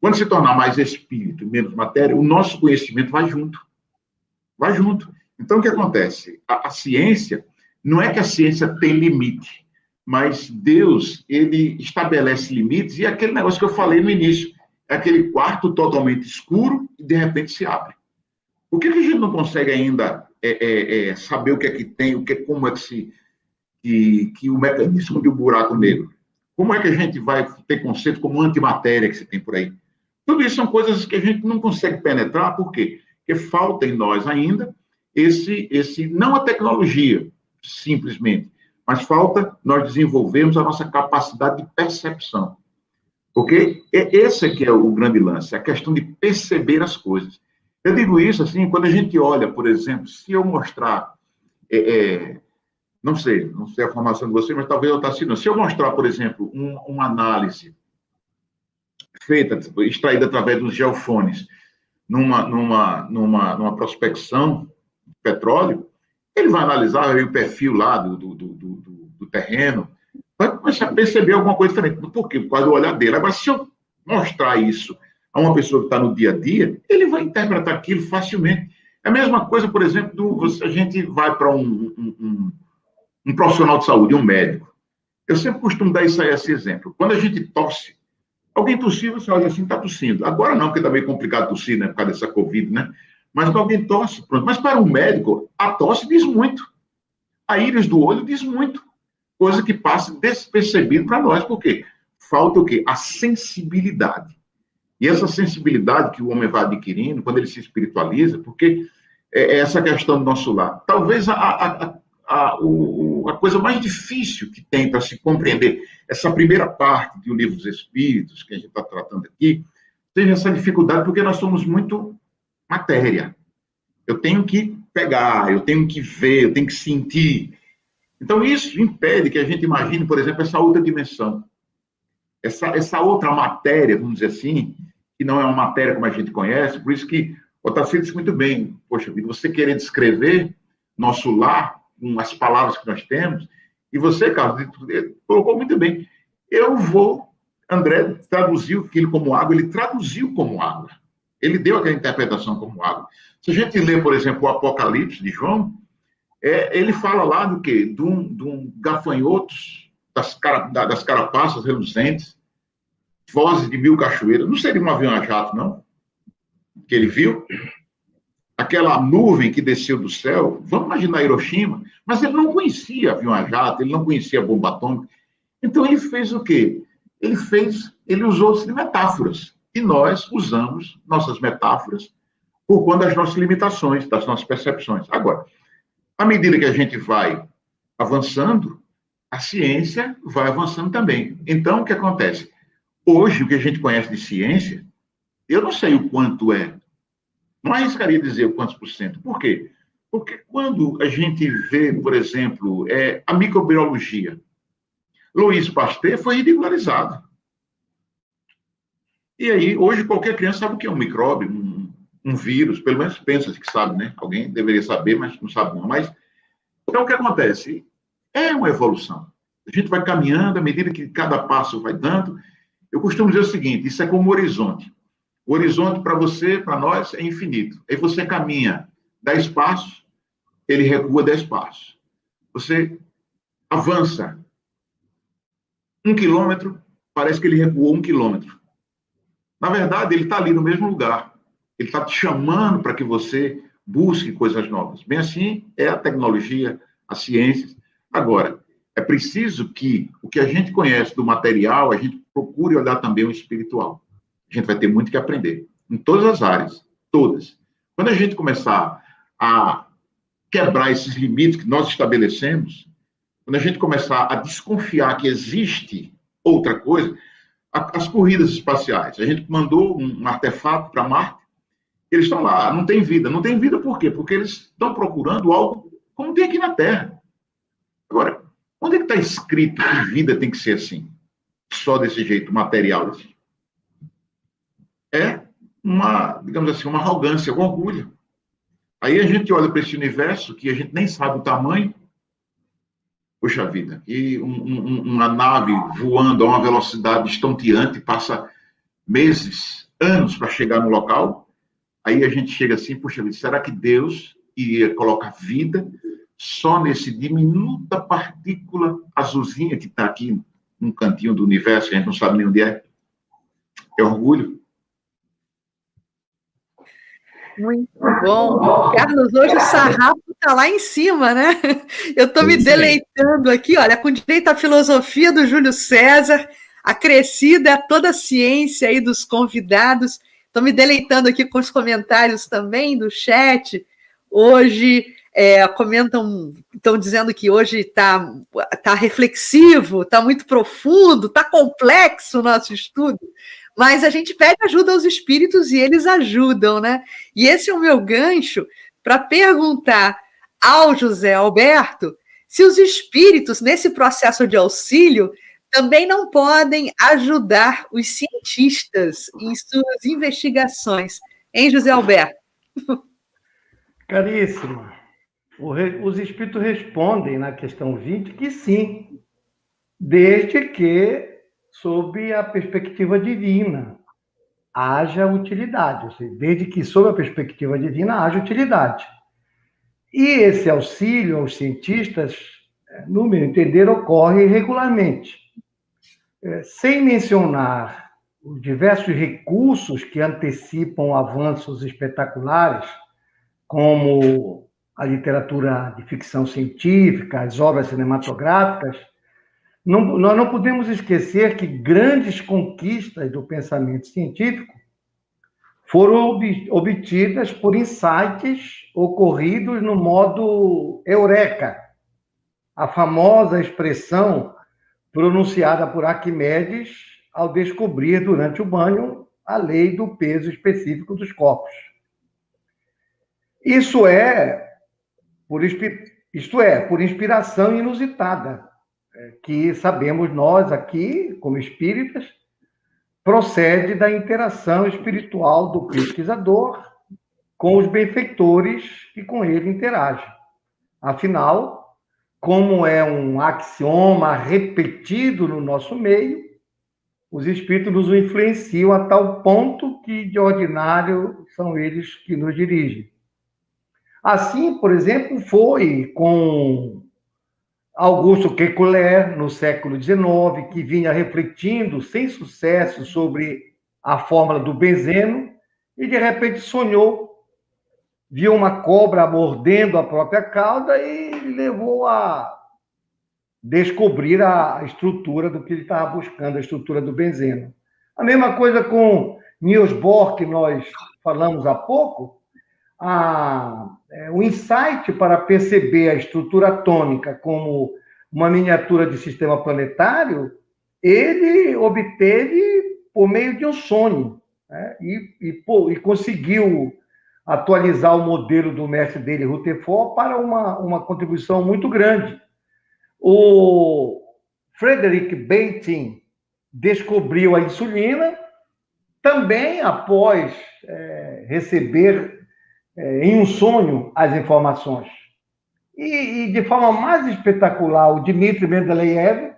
S3: Quando se tornar mais espírito e menos matéria, o nosso conhecimento vai junto. Vai junto. Então, o que acontece? A ciência, não é que a ciência tem limite, mas Deus, ele estabelece limites, e é aquele negócio que eu falei no início, é aquele quarto totalmente escuro e, de repente, se abre. Por que a gente não consegue ainda saber o que é que tem, como é que o mecanismo de um buraco negro? Como é que a gente vai ter conceito como antimatéria que se tem por aí? Tudo isso são coisas que a gente não consegue penetrar, por quê? Porque falta em nós ainda não a tecnologia, simplesmente, mas falta nós desenvolvermos a nossa capacidade de percepção. Porque esse aqui é o grande lance, a questão de perceber as coisas. Eu digo isso assim, quando a gente olha, por exemplo, se eu mostrar, não sei a formação de você, mas talvez eu esteja assinando. Se eu mostrar, por exemplo, uma análise extraída através dos geofones, numa prospecção de petróleo, ele vai analisar o perfil lá do terreno, vai começar a perceber alguma coisa diferente. Por quê? Por causa do olhar dele. Agora, se eu mostrar isso a uma pessoa que está no dia a dia, ele vai interpretar aquilo facilmente. É a mesma coisa, por exemplo, a gente vai para um profissional de saúde, um médico. Eu sempre costumo dar esse exemplo. Quando a gente tosse, alguém tossiu, você olha assim, está tossindo. Agora não, porque está meio complicado tossir, né, por causa dessa Covid, né? Mas quando alguém tosse, pronto. Mas para um médico, a tosse diz muito. A íris do olho diz muito. Coisa que passa despercebido para nós. Por quê? Falta o quê? A sensibilidade. E essa sensibilidade que o homem vai adquirindo, quando ele se espiritualiza, porque é essa questão do nosso lar. Talvez a coisa mais difícil que tem para se compreender essa primeira parte do Livro dos Espíritos, que a gente está tratando aqui, seja essa dificuldade, porque nós somos muito matéria. Eu tenho que pegar, eu tenho que ver, eu tenho que sentir. Então, isso impede que a gente imagine, por exemplo, essa outra dimensão. Essa outra matéria, vamos dizer assim, que não é uma matéria como a gente conhece, por isso que o Otacílio disse muito bem, poxa vida, você querer descrever nosso lar com as palavras que nós temos, e você, Carlos, colocou muito bem. André traduziu aquilo como água, ele traduziu como água. Ele deu aquela interpretação como água. Se a gente lê, por exemplo, o Apocalipse de João, ele fala lá do quê? De um gafanhotos, das carapaças reluzentes, vozes de 1000 cachoeiras. Não seria um avião a jato, não? Que ele viu? Aquela nuvem que desceu do céu, vamos imaginar Hiroshima, mas ele não conhecia avião a jato, ele não conhecia bomba atômica. Então ele fez o quê? Ele usou de metáforas. E nós usamos nossas metáforas por conta das nossas limitações, das nossas percepções. Agora, à medida que a gente vai avançando, a ciência vai avançando também. Então, o que acontece? Hoje, o que a gente conhece de ciência, eu não sei o quanto é. Não arriscaria dizer o quantos por cento. Por quê? Porque quando a gente vê, por exemplo, a microbiologia, Louis Pasteur foi ridicularizado. E aí, hoje, qualquer criança sabe o que é um micróbio, um vírus, pelo menos pensa que sabe, né? Alguém deveria saber, mas não sabe não. Mas, então, o que acontece? É uma evolução. A gente vai caminhando, à medida que cada passo vai dando. Eu costumo dizer o seguinte, isso é como um horizonte. O horizonte para você, para nós, é infinito. Aí você caminha 10 passos, ele recua 10 passos. Você avança 1 quilômetro, parece que ele recuou 1 quilômetro. Na verdade, ele está ali no mesmo lugar. Ele está te chamando para que você busque coisas novas. Bem assim é a tecnologia, a ciência. Agora, é preciso que o que a gente conhece do material, a gente procure olhar também o espiritual. A gente vai ter muito que aprender, em todas as áreas, todas. Quando a gente começar a quebrar esses limites que nós estabelecemos, quando a gente começar a desconfiar que existe outra coisa, as corridas espaciais, a gente mandou um artefato para Marte, eles estão lá, não tem vida. Não tem vida por quê? Porque eles estão procurando algo como tem aqui na Terra. Agora, onde é que está escrito que vida tem que ser assim? Só desse jeito, material. Assim? É uma, digamos assim, uma arrogância, um orgulho. Aí a gente olha para esse universo que a gente nem sabe o tamanho. Poxa vida, e uma nave voando a uma velocidade estonteante, passa meses, anos para chegar no local. Aí a gente chega assim, puxa vida, será que Deus iria colocar vida só nesse diminuta partícula azulzinha que está aqui num cantinho do universo, que a gente não sabe nem onde é? É orgulho.
S2: Muito bom. Carlos, hoje o sarrafo está lá em cima, né? Eu estou me deleitando aqui, olha, com direito à filosofia do Júlio César, acrescida a toda a ciência aí dos convidados. Estou me deleitando aqui com os comentários também do chat. Hoje comentam, estão dizendo que hoje está reflexivo, está muito profundo, está complexo o nosso estudo. Mas a gente pede ajuda aos espíritos e eles ajudam, né? E esse é o meu gancho para perguntar ao José Alberto se os espíritos, nesse processo de auxílio, também não podem ajudar os cientistas em suas investigações. Hein, José Alberto?
S4: Caríssima, os espíritos respondem na questão 20 que sim, desde que sob a perspectiva divina haja utilidade, ou seja, desde que sob a perspectiva divina haja utilidade. E esse auxílio aos cientistas, no meu entender, ocorre regularmente, sem mencionar os diversos recursos que antecipam avanços espetaculares, como a literatura de ficção científica, as obras cinematográficas. Nós não podemos esquecer que grandes conquistas do pensamento científico foram obtidas por insights ocorridos no modo eureka, a famosa expressão pronunciada por Arquimedes ao descobrir durante o banho a lei do peso específico dos corpos. Isto é, por inspiração inusitada, que sabemos nós aqui, como espíritas, procede da interação espiritual do pesquisador com os benfeitores que com ele interagem. Afinal, como é um axioma repetido no nosso meio, os espíritos nos influenciam a tal ponto que, de ordinário, são eles que nos dirigem. Assim, por exemplo, foi com Augusto Kekulé, no século XIX, que vinha refletindo sem sucesso sobre a fórmula do benzeno e, de repente, sonhou, viu uma cobra mordendo a própria cauda e levou a descobrir a estrutura do que ele estava buscando, a estrutura do benzeno. A mesma coisa com Niels Bohr, que nós falamos há pouco. O insight para perceber a estrutura atômica como uma miniatura de sistema planetário, ele obteve por meio de um sonho, né? E conseguiu atualizar o modelo do mestre dele, Rutherford, para uma contribuição muito grande. O Frederick Banting descobriu a insulina, também após receber em um sonho as informações. E de forma mais espetacular, o Dmitry Mendeleev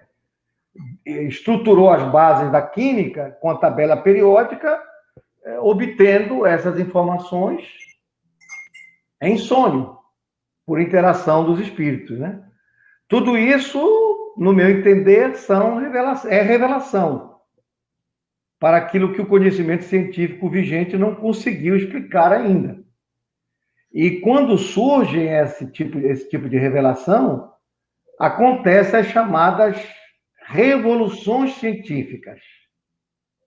S4: estruturou as bases da química com a tabela periódica, obtendo essas informações em sonho, por interação dos espíritos, né? Tudo isso, no meu entender, é revelação para aquilo que o conhecimento científico vigente não conseguiu explicar ainda. E quando surge esse tipo de revelação, acontecem as chamadas revoluções científicas.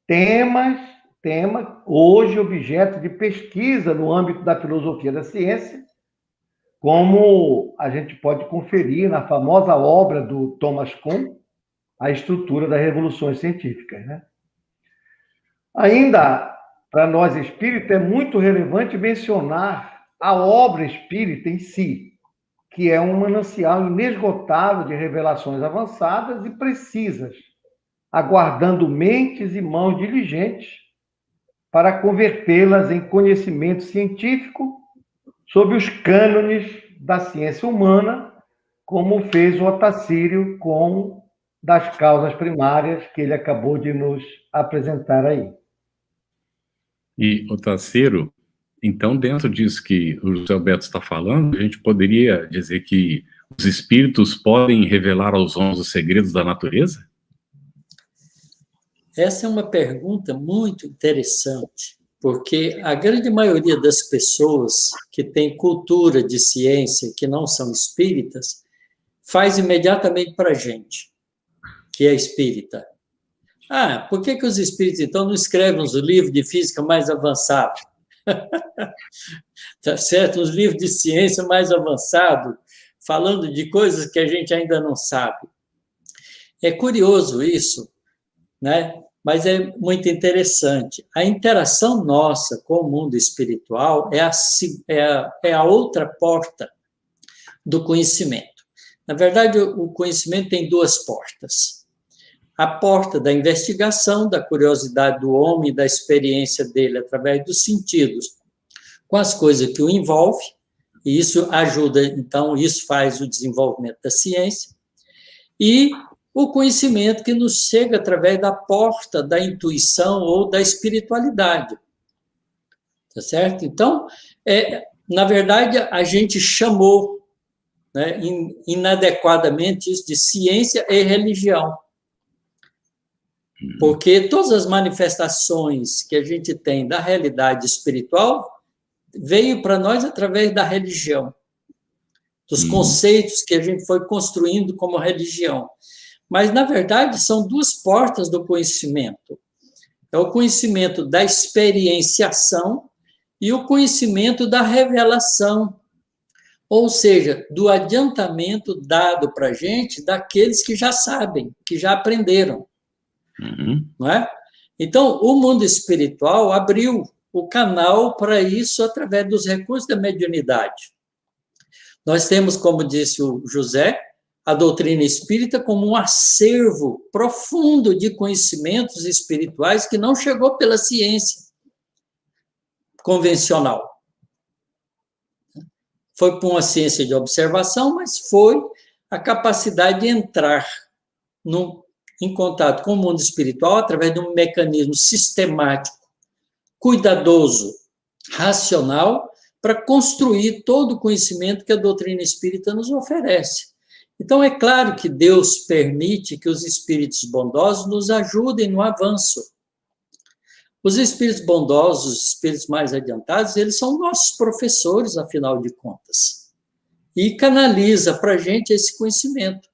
S4: Tema hoje objeto de pesquisa no âmbito da filosofia da ciência, como a gente pode conferir na famosa obra do Thomas Kuhn, A Estrutura das Revoluções Científicas, né? Ainda, para nós espíritas, é muito relevante mencionar a obra espírita em si, que é um manancial inesgotável de revelações avançadas e precisas, aguardando mentes e mãos diligentes para convertê-las em conhecimento científico sob os cânones da ciência humana, como fez o Otacílio com das causas primárias que ele acabou de nos apresentar aí.
S1: E, Otacílio, então, dentro disso que o José Alberto está falando, a gente poderia dizer que os espíritos podem revelar aos homens os segredos da natureza?
S5: Essa é uma pergunta muito interessante, porque a grande maioria das pessoas que tem cultura de ciência, que não são espíritas, faz imediatamente para a gente, que é espírita. Por que os espíritos, então, não escrevem os livros de física mais avançados? Tá certo? Os livros de ciência mais avançados, falando de coisas que a gente ainda não sabe. É curioso isso, né? Mas é muito interessante. A interação nossa com o mundo espiritual é a outra porta do conhecimento. Na verdade, o conhecimento tem duas portas. A porta da investigação, da curiosidade do homem, da experiência dele através dos sentidos, com as coisas que o envolvem, e isso ajuda, então, isso faz o desenvolvimento da ciência, e o conhecimento que nos chega através da porta da intuição ou da espiritualidade. Tá certo? Então, na verdade, a gente chamou, né, inadequadamente isso de ciência e religião. Porque todas as manifestações que a gente tem da realidade espiritual veio para nós através da religião, dos conceitos que a gente foi construindo como religião. Mas, na verdade, são duas portas do conhecimento. É o conhecimento da experienciação e o conhecimento da revelação, ou seja, do adiantamento dado para a gente daqueles que já sabem, que já aprenderam. Não é? Então, o mundo espiritual abriu o canal para isso através dos recursos da mediunidade. Nós temos, como disse o José, a doutrina espírita como um acervo profundo de conhecimentos espirituais que não chegou pela ciência convencional. Foi por uma ciência de observação, mas foi a capacidade de entrar em contato com o mundo espiritual através de um mecanismo sistemático, cuidadoso, racional, para construir todo o conhecimento que a doutrina espírita nos oferece. Então, é claro que Deus permite que os espíritos bondosos nos ajudem no avanço. Os espíritos bondosos, os espíritos mais adiantados, eles são nossos professores, afinal de contas, e canaliza para a gente esse conhecimento.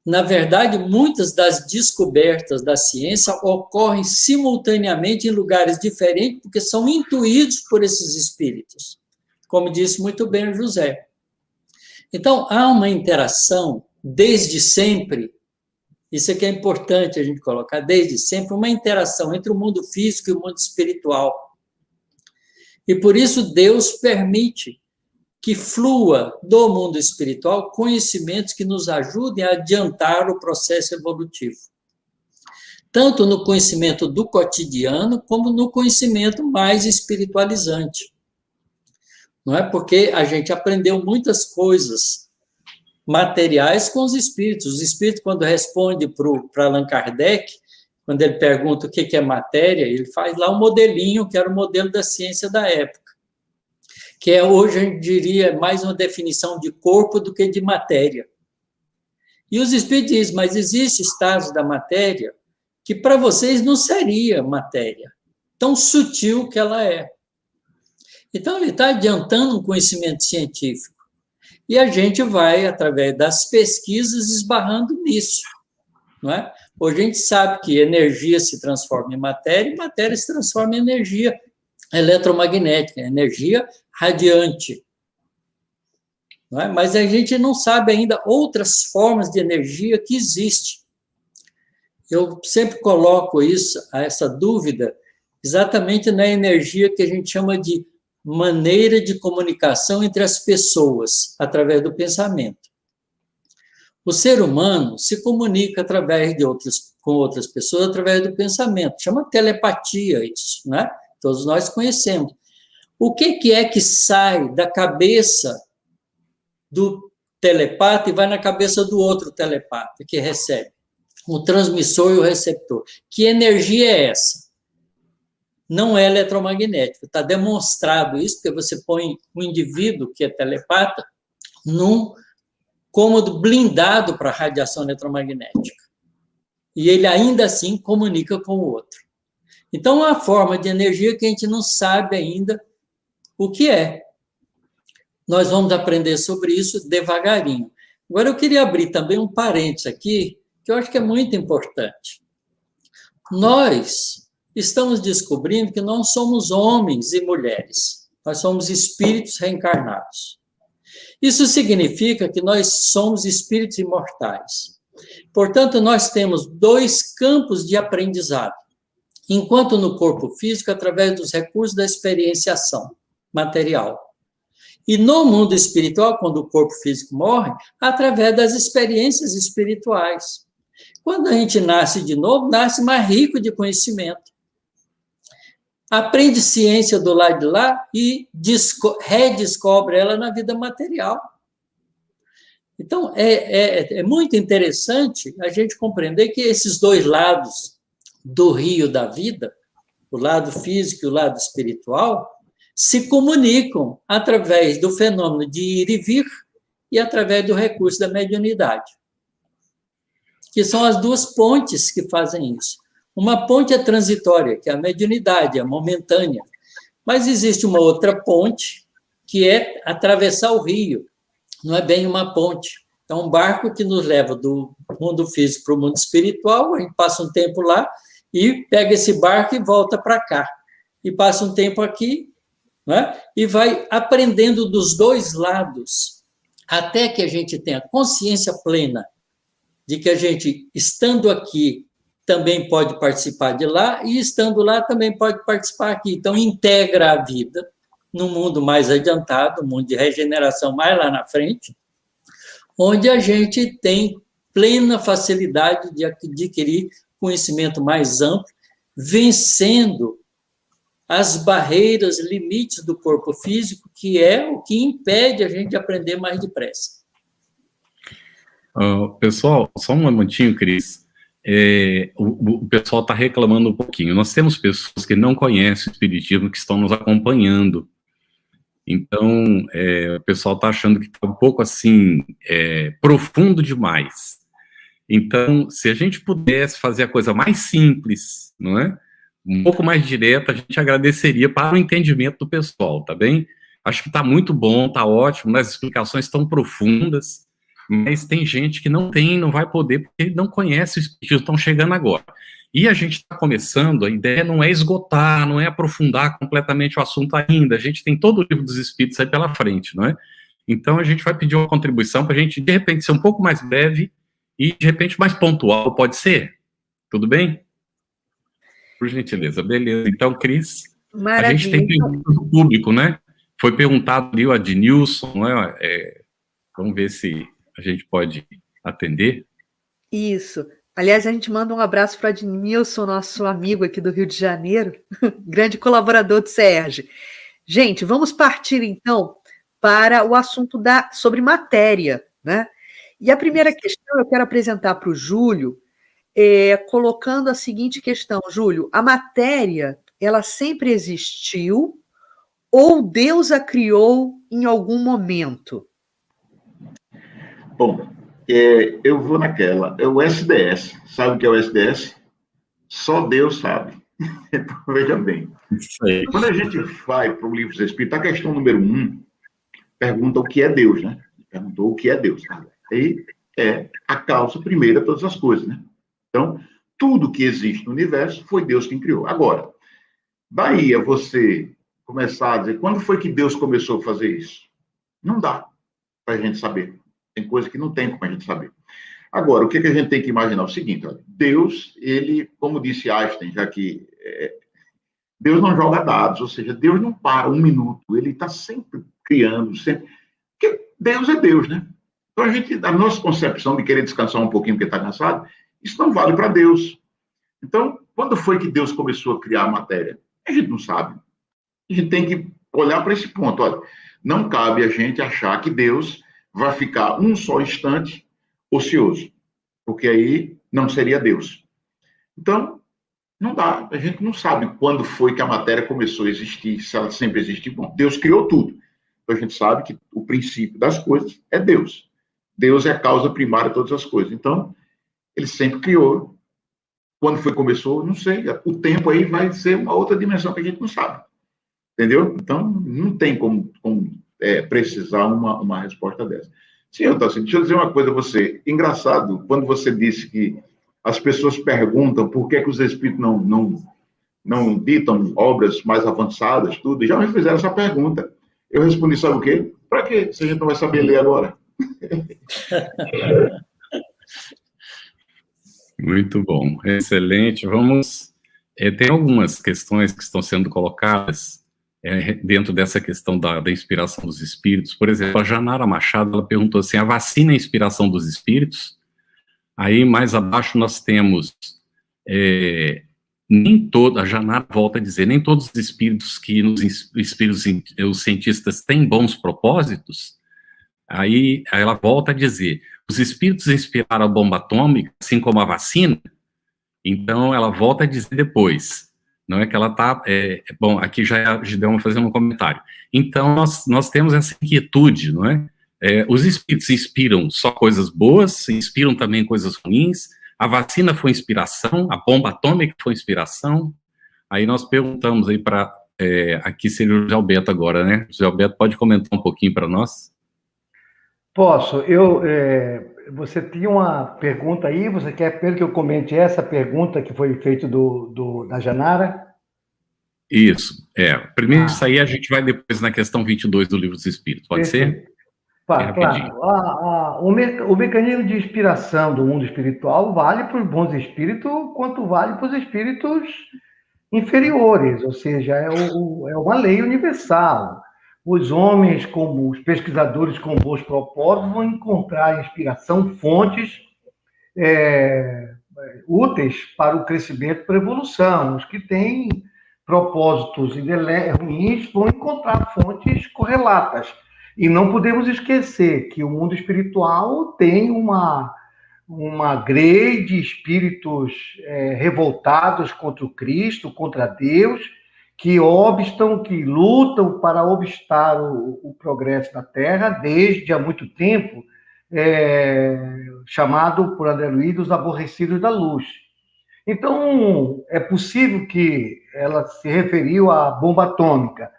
S5: Na verdade, muitas das descobertas da ciência ocorrem simultaneamente em lugares diferentes, porque são intuídos por esses espíritos, como disse muito bem o José. Então, há uma interação, desde sempre, isso aqui é importante a gente colocar, desde sempre, uma interação entre o mundo físico e o mundo espiritual. E por isso Deus permite que flua do mundo espiritual conhecimentos que nos ajudem a adiantar o processo evolutivo. Tanto no conhecimento do cotidiano, como no conhecimento mais espiritualizante. não é? Porque a gente aprendeu muitas coisas materiais com os espíritos. Os espíritos, quando respondem para Allan Kardec, quando ele pergunta o que é matéria, ele faz lá um modelinho, que era o modelo da ciência da época, que é, hoje, a gente diria, mais uma definição de corpo do que de matéria. E os espíritos dizem, mas existe estados da matéria que para vocês não seria matéria, tão sutil que ela é. Então, ele está adiantando um conhecimento científico. E a gente vai, através das pesquisas, esbarrando nisso, não é? Hoje a gente sabe que energia se transforma em matéria, e matéria se transforma em energia eletromagnética, energia radiante. Não é? Mas a gente não sabe ainda outras formas de energia que existem. Eu sempre coloco essa dúvida, exatamente na energia que a gente chama de maneira de comunicação entre as pessoas, através do pensamento. O ser humano se comunica com outras pessoas através do pensamento, chama telepatia isso, né? Todos nós conhecemos. O que é que sai da cabeça do telepata e vai na cabeça do outro telepata que recebe? O transmissor e o receptor. Que energia é essa? Não é eletromagnética. Está demonstrado isso, porque você põe um indivíduo que é telepata num cômodo blindado para radiação eletromagnética. E ele ainda assim comunica com o outro. Então, é uma forma de energia que a gente não sabe ainda o que é. Nós vamos aprender sobre isso devagarinho. Agora, eu queria abrir também um parênteses aqui, que eu acho que é muito importante. Nós estamos descobrindo que não somos homens e mulheres, nós somos espíritos reencarnados. Isso significa que nós somos espíritos imortais. Portanto, nós temos dois campos de aprendizado. Enquanto no corpo físico, através dos recursos da experienciação material. E no mundo espiritual, quando o corpo físico morre, através das experiências espirituais. Quando a gente nasce de novo, nasce mais rico de conhecimento. Aprende ciência do lado de lá e redescobre ela na vida material. Então, é muito interessante a gente compreender que esses dois lados do rio da vida, o lado físico e o lado espiritual, se comunicam através do fenômeno de ir e vir e através do recurso da mediunidade, que são as duas pontes que fazem isso. Uma ponte é transitória, que é a mediunidade, é momentânea, mas existe uma outra ponte, que é atravessar o rio, não é bem uma ponte. É um barco que nos leva do mundo físico para o mundo espiritual, a gente passa um tempo lá e pega esse barco e volta para cá. E passa um tempo aqui, né? E vai aprendendo dos dois lados, até que a gente tenha consciência plena de que a gente, estando aqui, também pode participar de lá, e estando lá também pode participar aqui. Então, integra a vida num mundo mais adiantado, um mundo de regeneração mais lá na frente, onde a gente tem plena facilidade de adquirir conhecimento mais amplo, vencendo as barreiras, limites do corpo físico, que é o que impede a gente de aprender mais depressa.
S1: Pessoal, só um momentinho, Cris. O pessoal está reclamando um pouquinho. Nós temos pessoas que não conhecem o Espiritismo, que estão nos acompanhando. Então, o pessoal está achando que está um pouco assim, profundo demais. Então, se a gente pudesse fazer a coisa mais simples, não é? Um pouco mais direta, a gente agradeceria para o entendimento do pessoal, tá bem? Acho que está muito bom, está ótimo, as explicações estão profundas, mas tem gente que não vai poder, porque não conhece o Espiritismo, estão chegando agora. E a gente está começando, a ideia não é esgotar, não é aprofundar completamente o assunto ainda, a gente tem todo o livro dos Espíritos aí pela frente, não é? Então a gente vai pedir uma contribuição para a gente, de repente, ser um pouco mais breve e, de repente, mais pontual, pode ser? Tudo bem? Por gentileza, beleza. Então, Cris,
S2: Maravilha.
S1: A gente tem perguntas do público, né? Foi perguntado ali o Adnilson, não é? Vamos ver se a gente pode atender.
S2: Isso. Aliás, a gente manda um abraço para Adnilson, nosso amigo aqui do Rio de Janeiro, grande colaborador do SERJ. Gente, vamos partir então para o assunto sobre matéria, né? E a primeira questão eu quero apresentar para o Júlio, colocando a seguinte questão. Júlio, a matéria, ela sempre existiu ou Deus a criou em algum momento?
S3: Bom, eu vou naquela. É o SDS. Sabe o que é o SDS? Só Deus sabe. Então, veja bem. Quando a gente vai para o Livro dos Espíritos, a questão número 1 pergunta o que é Deus, né? Perguntou o que é Deus. Aí é a causa primeira de todas as coisas, né? Então, tudo que existe no universo foi Deus quem criou. Agora, daí a você começar a dizer quando foi que Deus começou a fazer isso? Não dá para a gente saber. Tem coisa que não tem como a gente saber. Agora, o que a gente tem que imaginar? O seguinte, olha, Deus, ele, como disse Einstein, já que Deus não joga dados, ou seja, Deus não para um minuto, ele está sempre criando, sempre. Porque Deus é Deus, né? Então, a nossa concepção de querer descansar um pouquinho porque está cansado, isso não vale para Deus. Então, quando foi que Deus começou a criar a matéria? A gente não sabe. A gente tem que olhar para esse ponto. Olha, não cabe a gente achar que Deus vai ficar um só instante ocioso, porque aí não seria Deus. Então, não dá. A gente não sabe quando foi que a matéria começou a existir, se ela sempre existiu. Bom, Deus criou tudo. Então, a gente sabe que o princípio das coisas é Deus. Deus é a causa primária de todas as coisas. Então, ele sempre criou. Quando foi que começou, não sei. O tempo aí vai ser uma outra dimensão que a gente não sabe. Entendeu? Então, não tem como precisar uma resposta dessa. Sim, Otávio, deixa eu dizer uma coisa a você. Engraçado, quando você disse que as pessoas perguntam por que os espíritos não ditam obras mais avançadas, tudo, já me fizeram essa pergunta. Eu respondi, sabe o quê? Para quê? Se a gente não vai saber ler agora.
S1: Muito bom, excelente. Vamos. Tem algumas questões que estão sendo colocadas dentro dessa questão da inspiração dos espíritos. Por exemplo, a Janara Machado, ela perguntou assim, a vacina é a inspiração dos espíritos? Aí, mais abaixo, nós temos, a Janara volta a dizer, nem todos os espíritos os cientistas têm bons propósitos. Aí ela volta a dizer, os espíritos inspiraram a bomba atômica, assim como a vacina? Então, ela volta a dizer depois, não é que ela está... bom, aqui já é a Gideon fazendo um comentário. Então, nós temos essa inquietude, não é? Os espíritos inspiram só coisas boas, inspiram também coisas ruins, a vacina foi inspiração, a bomba atômica foi inspiração. Aí nós perguntamos aí para... aqui seria o José Alberto agora, né? O José Alberto pode comentar um pouquinho para nós?
S4: Posso. Você tinha uma pergunta aí, você quer pelo que eu comente essa pergunta que foi feita da Janara?
S1: Isso, primeiro isso aí a gente vai depois na questão 22 do Livro dos Espíritos, pode ser?
S4: Claro. O mecanismo de inspiração do mundo espiritual vale para os bons espíritos quanto vale para os espíritos inferiores, ou seja, é uma lei universal. Os homens, como os pesquisadores com bons propósitos, vão encontrar inspiração, fontes úteis para o crescimento e para a evolução. Os que têm propósitos ruins vão encontrar fontes correlatas. E não podemos esquecer que o mundo espiritual tem uma grei de espíritos revoltados contra o Cristo, contra Deus, que lutam para obstar o progresso da Terra desde há muito tempo, chamado por André Luiz os aborrecidos da luz. Então, é possível que ela se referiu à bomba atômica.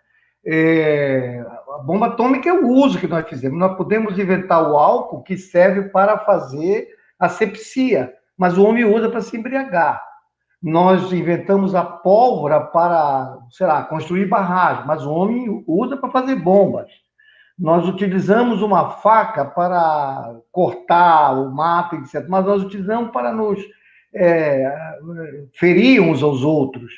S4: A bomba atômica é o uso que nós fizemos. Nós podemos inventar o álcool que serve para fazer asepsia, mas o homem usa para se embriagar. Nós inventamos a pólvora para, construir barragens, mas o homem usa para fazer bombas. Nós utilizamos uma faca para cortar o mato, etc., mas nós utilizamos para nos ferir uns aos outros.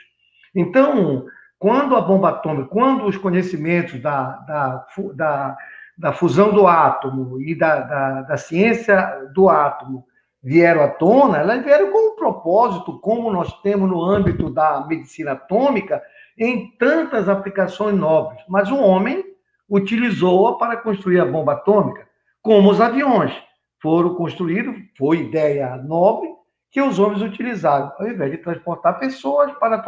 S4: Então, quando a bomba atômica, quando os conhecimentos da fusão do átomo e da ciência do átomo vieram à tona, elas vieram com um propósito, como nós temos no âmbito da medicina atômica, em tantas aplicações nobres. Mas o homem utilizou-a para construir a bomba atômica, como os aviões foram construídos, foi ideia nobre, que os homens utilizaram, ao invés de transportar pessoas, para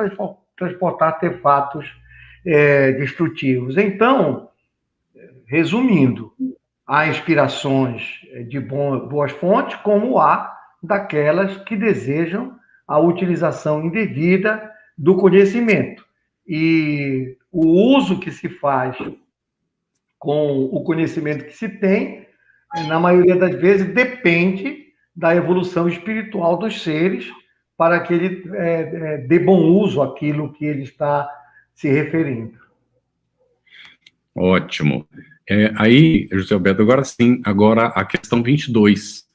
S4: transportar artefatos destrutivos. Então, resumindo, há inspirações de boas fontes, como há daquelas que desejam a utilização indevida do conhecimento. E o uso que se faz com o conhecimento que se tem, na maioria das vezes, depende da evolução espiritual dos seres para que ele dê bom uso àquilo que ele está se referindo.
S1: Ótimo. Aí, José Alberto, agora sim, agora a questão 22.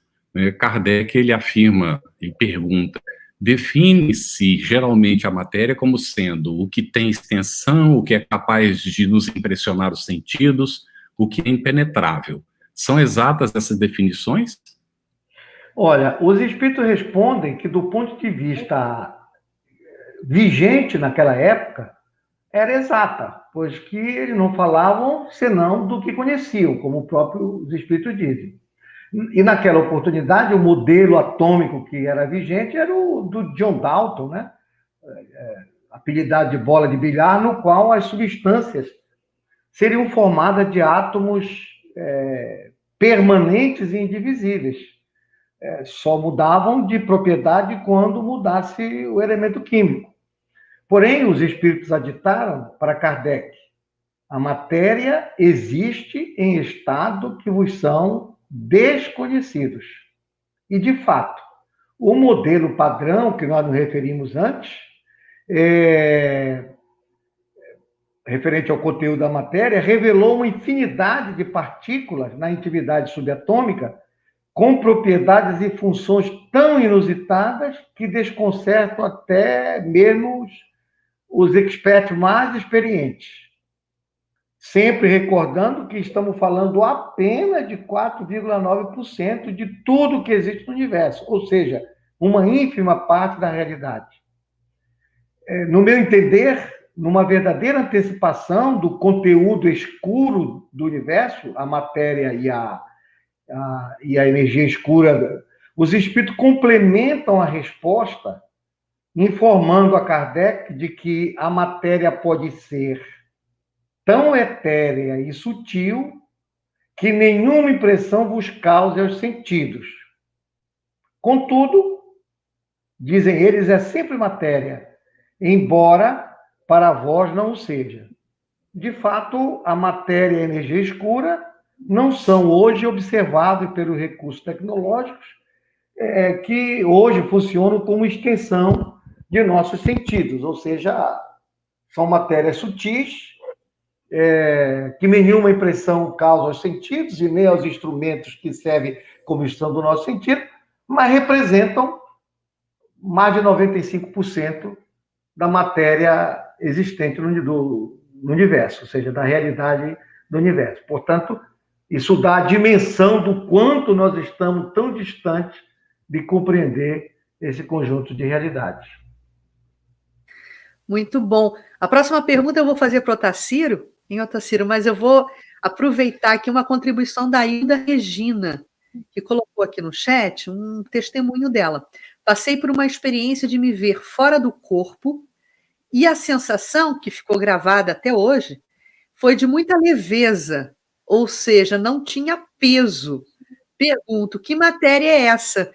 S1: Kardec, ele afirma e pergunta, define-se geralmente a matéria como sendo o que tem extensão, o que é capaz de nos impressionar os sentidos, o que é impenetrável. São exatas essas definições?
S4: Olha, os espíritos respondem que, do ponto de vista vigente naquela época, era exata, pois que eles não falavam senão do que conheciam, como os espíritos dizem. E naquela oportunidade, o modelo atômico que era vigente era o do John Dalton, né? Apelidado de bola de bilhar, no qual as substâncias seriam formadas de átomos permanentes e indivisíveis. Só mudavam de propriedade quando mudasse o elemento químico. Porém, os espíritos aditaram para Kardec: a matéria existe em estado que vos são desconhecidos. E, de fato, o modelo padrão que nós nos referimos antes, referente ao conteúdo da matéria, revelou uma infinidade de partículas na intimidade subatômica com propriedades e funções tão inusitadas que desconcertam até mesmo os expertos mais experientes. Sempre recordando que estamos falando apenas de 4,9% de tudo que existe no universo, ou seja, uma ínfima parte da realidade. No meu entender, numa verdadeira antecipação do conteúdo escuro do universo, a matéria e a energia escura, os espíritos complementam a resposta, informando a Kardec de que a matéria pode ser tão etérea e sutil que nenhuma impressão vos cause aos sentidos. Contudo, dizem eles, é sempre matéria, embora para vós não o seja. De fato, a matéria e a energia escura não são hoje observáveis pelos recursos tecnológicos que hoje funcionam como extensão de nossos sentidos, ou seja, são matérias sutis, que nenhuma impressão causa aos sentidos e nem aos instrumentos que servem como extensão do nosso sentido, mas representam mais de 95% da matéria existente no universo, ou seja, da realidade do universo. Portanto, isso dá a dimensão do quanto nós estamos tão distantes de compreender esse conjunto de realidades.
S2: Muito bom. A próxima pergunta eu vou fazer para o Otacílio, mas eu vou aproveitar aqui uma contribuição da Hilda Regina, que colocou aqui no chat um testemunho dela. Passei por uma experiência de me ver fora do corpo e a sensação, que ficou gravada até hoje, foi de muita leveza, ou seja, não tinha peso. Pergunto, que matéria é essa?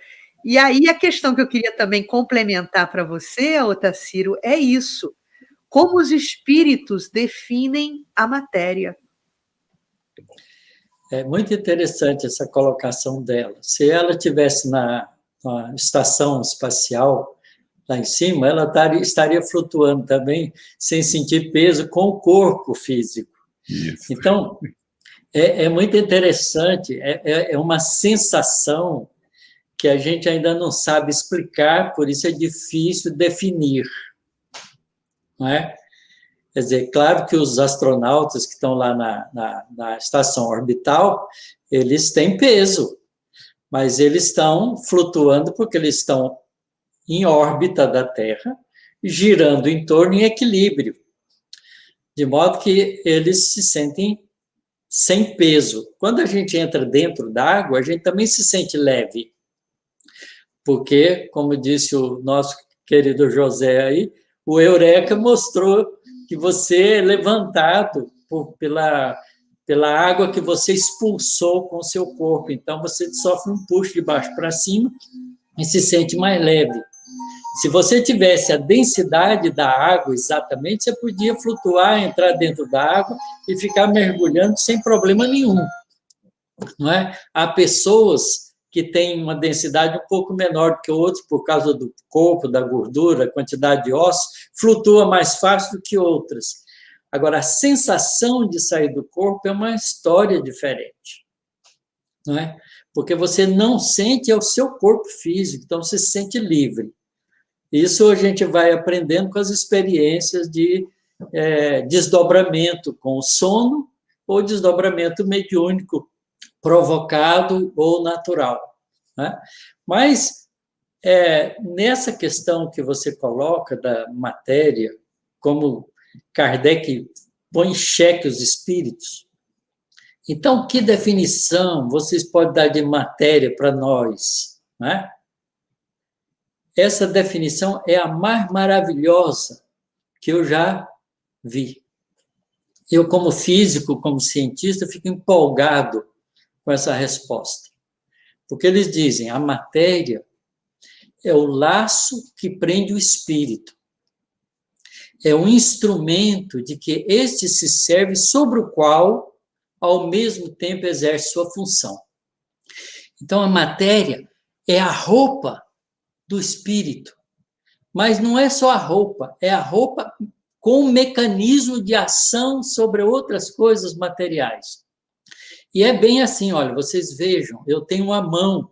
S2: E aí a questão que eu queria também complementar para você, Otacílio, é isso. Como os espíritos definem a matéria?
S5: É muito interessante essa colocação dela. Se ela estivesse na estação espacial, lá em cima, ela estaria flutuando também, sem sentir peso, com o corpo físico.
S1: Isso.
S5: Então, é muito interessante, é uma sensação que a gente ainda não sabe explicar, por isso é difícil definir. Não é? Quer dizer, claro que os astronautas que estão lá na estação orbital, eles têm peso, mas eles estão flutuando porque eles estão em órbita da Terra, girando em torno em equilíbrio, de modo que eles se sentem sem peso. Quando a gente entra dentro d'água, a gente também se sente leve, porque, como disse o nosso querido José aí, o Eureka mostrou que você é levantado pela água que você expulsou com o seu corpo. Então, você sofre um puxo de baixo para cima e se sente mais leve. Se você tivesse a densidade da água exatamente, você podia flutuar, entrar dentro da água e ficar mergulhando sem problema nenhum. Não é? Há pessoas que têm uma densidade um pouco menor do que outros, por causa do corpo, da gordura, quantidade de ossos, flutua mais fácil do que outras. Agora, a sensação de sair do corpo é uma história diferente, não é? Porque você não sente é o seu corpo físico, então você se sente livre. Isso a gente vai aprendendo com as experiências de desdobramento com o sono ou desdobramento mediúnico provocado ou natural, né? Mas nessa questão que você coloca da matéria, como Kardec põe em xeque os espíritos, então que definição vocês podem dar de matéria para nós, né? Essa definição é a mais maravilhosa que eu já vi. Eu, como físico, como cientista, fico empolgado com essa resposta. Porque eles dizem, a matéria é o laço que prende o espírito. É um instrumento de que este se serve sobre o qual, ao mesmo tempo, exerce sua função. Então, a matéria é a roupa do espírito. Mas não é só a roupa, é a roupa com um mecanismo de ação sobre outras coisas materiais. E é bem assim, olha, vocês vejam, eu tenho uma mão.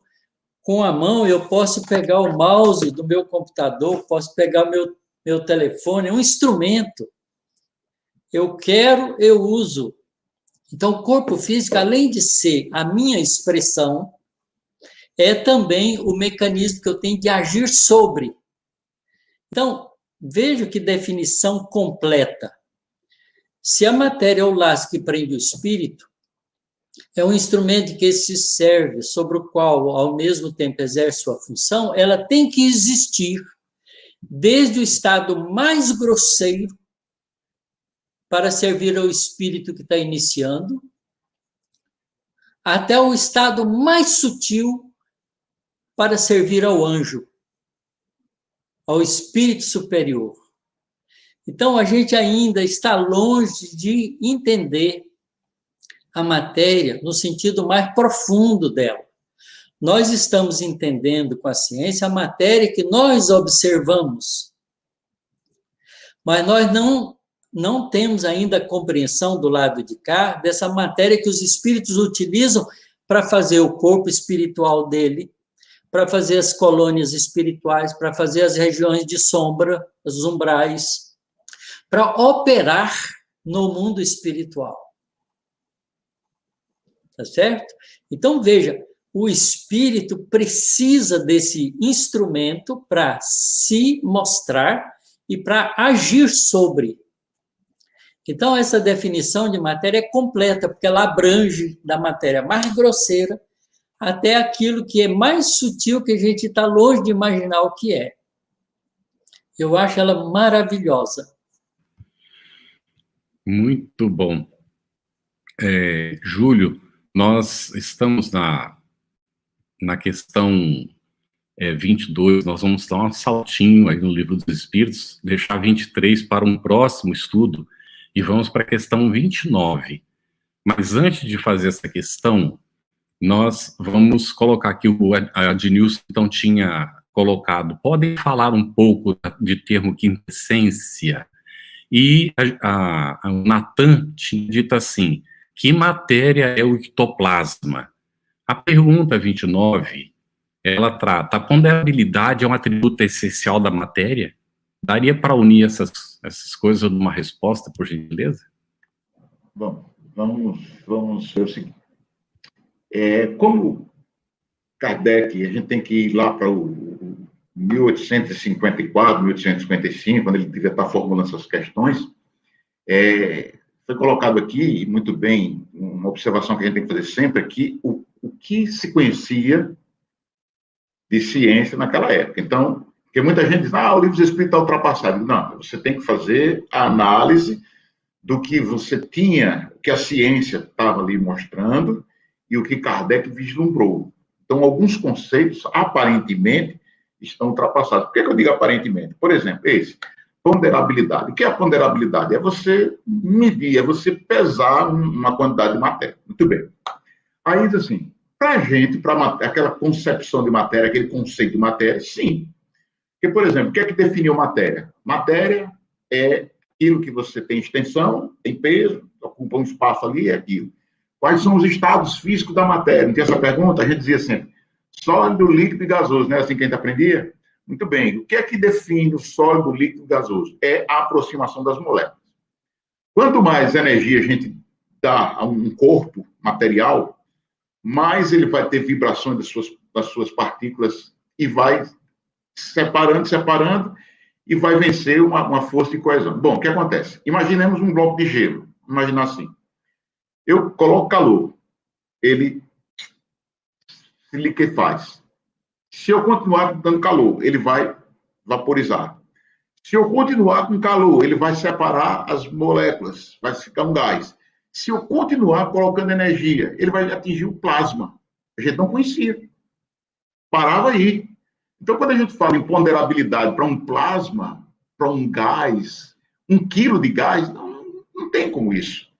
S5: Com a mão eu posso pegar o mouse do meu computador, posso pegar meu telefone, é um instrumento. Eu quero, eu uso. Então, o corpo físico, além de ser a minha expressão, é também o mecanismo que eu tenho de agir sobre. Então, veja que definição completa. Se a matéria é o laço que prende o espírito, é um instrumento que se serve, sobre o qual, ao mesmo tempo, exerce sua função, ela tem que existir desde o estado mais grosseiro para servir ao espírito que está iniciando, até o estado mais sutil para servir ao anjo, ao espírito superior. Então, a gente ainda está longe de entender a matéria no sentido mais profundo dela. Nós estamos entendendo com a ciência a matéria que nós observamos, mas nós não temos ainda a compreensão do lado de cá dessa matéria que os espíritos utilizam para fazer o corpo espiritual dele, para fazer as colônias espirituais, para fazer as regiões de sombra, os umbrais, para operar no mundo espiritual. Tá certo? Então, veja, o espírito precisa desse instrumento para se mostrar e para agir sobre. Então, essa definição de matéria é completa, porque ela abrange da matéria mais grosseira até aquilo que é mais sutil, que a gente está longe de imaginar o que é. Eu acho ela maravilhosa.
S1: Muito bom. Júlio, nós estamos na questão 22, nós vamos dar um saltinho aí no Livro dos Espíritos, deixar 23 para um próximo estudo, e vamos para a questão 29. Mas antes de fazer essa questão, nós vamos colocar aqui o Adnilson, então, tinha colocado. Podem falar um pouco de termo quintessência? E o Natan tinha dito assim, que matéria é o ectoplasma? A pergunta 29, ela trata, a ponderabilidade é um atributo essencial da matéria? Daria para unir essas coisas numa resposta, por gentileza?
S3: Bom, vamos ver o seguinte. Como Kardec, a gente tem que ir lá para o 1854, 1855, quando ele devia estar formulando essas questões, foi colocado aqui, muito bem, uma observação que a gente tem que fazer sempre, que o que se conhecia de ciência naquela época. Então, porque muita gente diz, o livro dos Espíritos está ultrapassado. Não, você tem que fazer a análise do que você tinha, que a ciência estava ali mostrando, e o que Kardec vislumbrou. Então, alguns conceitos, aparentemente, estão ultrapassados. Por que eu digo aparentemente? Por exemplo, esse, ponderabilidade. O que é a ponderabilidade? É você medir, é você pesar uma quantidade de matéria. Muito bem. Aí, assim, para a gente, para aquela concepção de matéria, aquele conceito de matéria, sim. Porque, por exemplo, o que é que definiu matéria? Matéria é aquilo que você tem extensão, tem peso, ocupa um espaço ali, é aquilo. Quais são os estados físicos da matéria? Não tem essa pergunta? A gente dizia sempre, sólido, líquido e gasoso, não é assim que a gente aprendia? Muito bem. O que é que define o sólido, líquido e gasoso? É a aproximação das moléculas. Quanto mais energia a gente dá a um corpo material, mais ele vai ter vibrações das suas partículas e vai separando, e vai vencer uma força de coesão. Bom, o que acontece? Imaginemos um bloco de gelo. Imagina assim. Eu coloco calor, ele se liquefaz. Se eu continuar dando calor, ele vai vaporizar. Se eu continuar com calor, ele vai separar as moléculas, vai ficar um gás. Se eu continuar colocando energia, ele vai atingir o plasma. A gente não conhecia. Parava aí. Então, quando a gente fala em ponderabilidade para um plasma, para um gás, 1 quilo de gás, não tem como isso.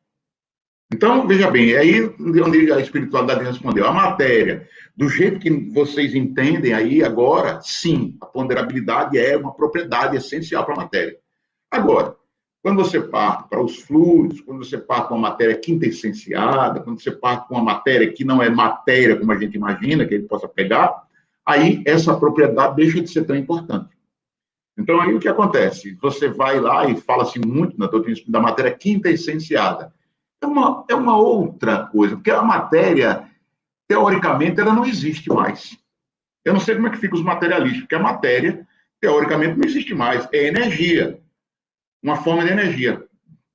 S3: Então, veja bem, é aí onde a espiritualidade respondeu. A matéria, do jeito que vocês entendem aí agora, sim, a ponderabilidade é uma propriedade essencial para a matéria. Agora, quando você parte para os fluidos, quando você parte para uma matéria quintessenciada, quando você parte para uma matéria que não é matéria como a gente imagina, que ele possa pegar, aí essa propriedade deixa de ser tão importante. Então, aí o que acontece? Você vai lá e fala-se muito na doutrina da matéria quintessenciada. É uma outra coisa, porque a matéria, teoricamente, ela não existe mais. Eu não sei como é que ficam os materialistas, porque a matéria, teoricamente, não existe mais. É energia, uma forma de energia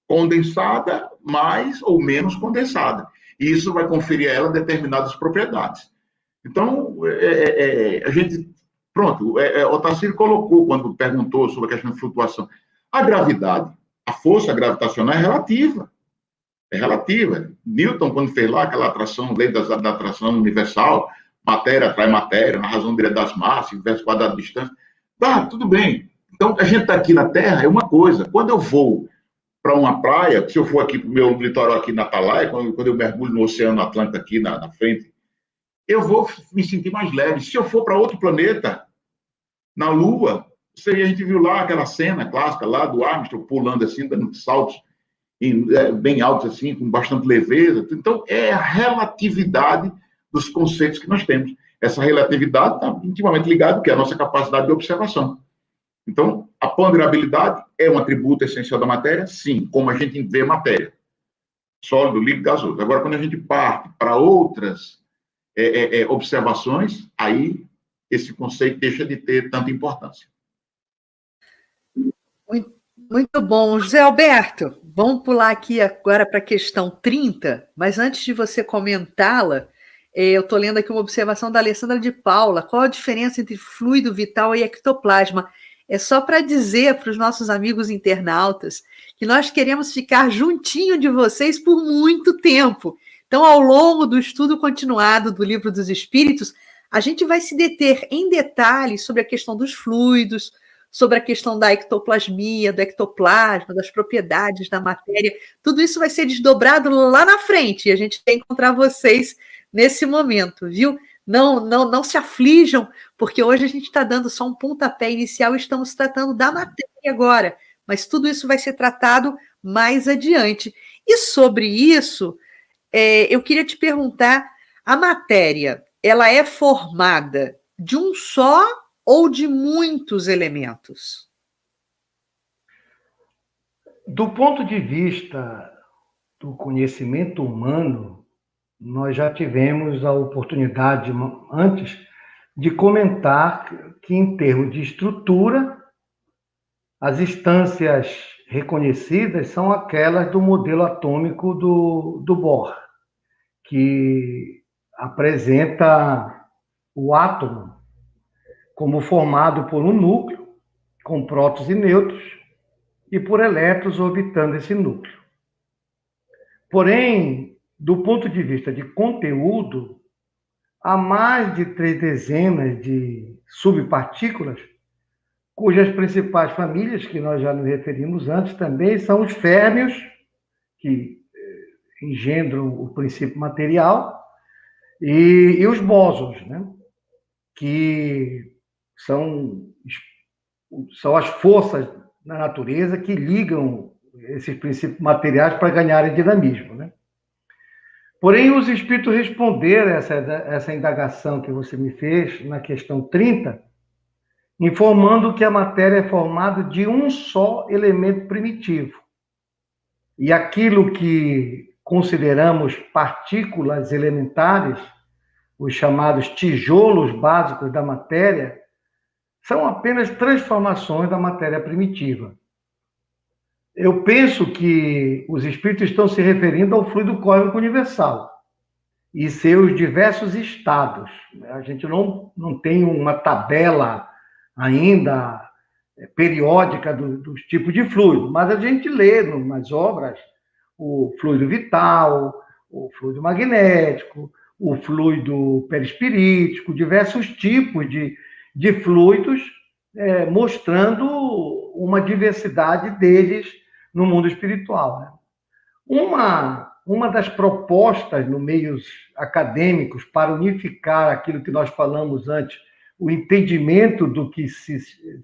S3: condensada, mais ou menos condensada. E isso vai conferir a ela determinadas propriedades. Então, a gente... Pronto, o Tassilo colocou, quando perguntou sobre a questão de flutuação, a gravidade, a força gravitacional é relativa. É relativa. Newton, quando fez lá aquela atração, lei da atração universal, matéria atrai matéria, na razão direta das massas, inverso quadrado de distância, tudo bem. Então, a gente está aqui na Terra, é uma coisa. Quando eu vou para uma praia, se eu for aqui para o meu litoral aqui na Atalaia, quando eu mergulho no Oceano Atlântico aqui na frente, eu vou me sentir mais leve. Se eu for para outro planeta, na Lua, a gente viu lá aquela cena clássica lá do Armstrong pulando assim, dando saltos bem altos assim, com bastante leveza. Então, é a relatividade dos conceitos que nós temos. Essa relatividade está intimamente ligada à nossa capacidade de observação. Então, a ponderabilidade é um atributo essencial da matéria? Sim, como a gente vê matéria. Sólido, líquido, gasoso. Agora, quando a gente parte para outras observações, aí esse conceito deixa de ter tanta importância.
S2: Muito bom. José Alberto, vamos pular aqui agora para a questão 30, mas antes de você comentá-la, eu estou lendo aqui uma observação da Alessandra de Paula. Qual a diferença entre fluido vital e ectoplasma? É só para dizer para os nossos amigos internautas que nós queremos ficar juntinho de vocês por muito tempo. Então, ao longo do estudo continuado do Livro dos Espíritos, a gente vai se deter em detalhes sobre a questão dos fluidos, sobre a questão da ectoplasmia, do ectoplasma, das propriedades da matéria. Tudo isso vai ser desdobrado lá na frente e a gente vai encontrar vocês nesse momento, viu? Não se aflijam, porque hoje a gente está dando só um pontapé inicial e estamos tratando da matéria agora, mas tudo isso vai ser tratado mais adiante. E sobre isso, eu queria te perguntar, a matéria, ela é formada de um só ou de muitos elementos?
S4: Do ponto de vista do conhecimento humano, nós já tivemos a oportunidade antes de comentar que, em termos de estrutura, as instâncias reconhecidas são aquelas do modelo atômico do Bohr, que apresenta o átomo como formado por um núcleo, com prótons e nêutrons, e por elétrons orbitando esse núcleo. Porém, do ponto de vista de conteúdo, há mais de 3 dezenas de subpartículas, cujas principais famílias, que nós já nos referimos antes também, são os férmions, que engendram o princípio material, e os bósons, né? Que são as forças na natureza que ligam esses princípios materiais para ganharem dinamismo, né? Porém, os espíritos responderam essa indagação que você me fez na questão 30, informando que a matéria é formada de um só elemento primitivo. E aquilo que consideramos partículas elementares, os chamados tijolos básicos da matéria, são apenas transformações da matéria primitiva. Eu penso que os espíritos estão se referindo ao fluido cósmico universal e seus diversos estados. A gente não tem uma tabela ainda periódica dos tipos de fluido, mas a gente lê nas obras o fluido vital, o fluido magnético, o fluido perispirítico, diversos tipos de fluidos, mostrando uma diversidade deles no mundo espiritual, né? Uma das propostas no meios acadêmicos para unificar aquilo que nós falamos antes, o entendimento do que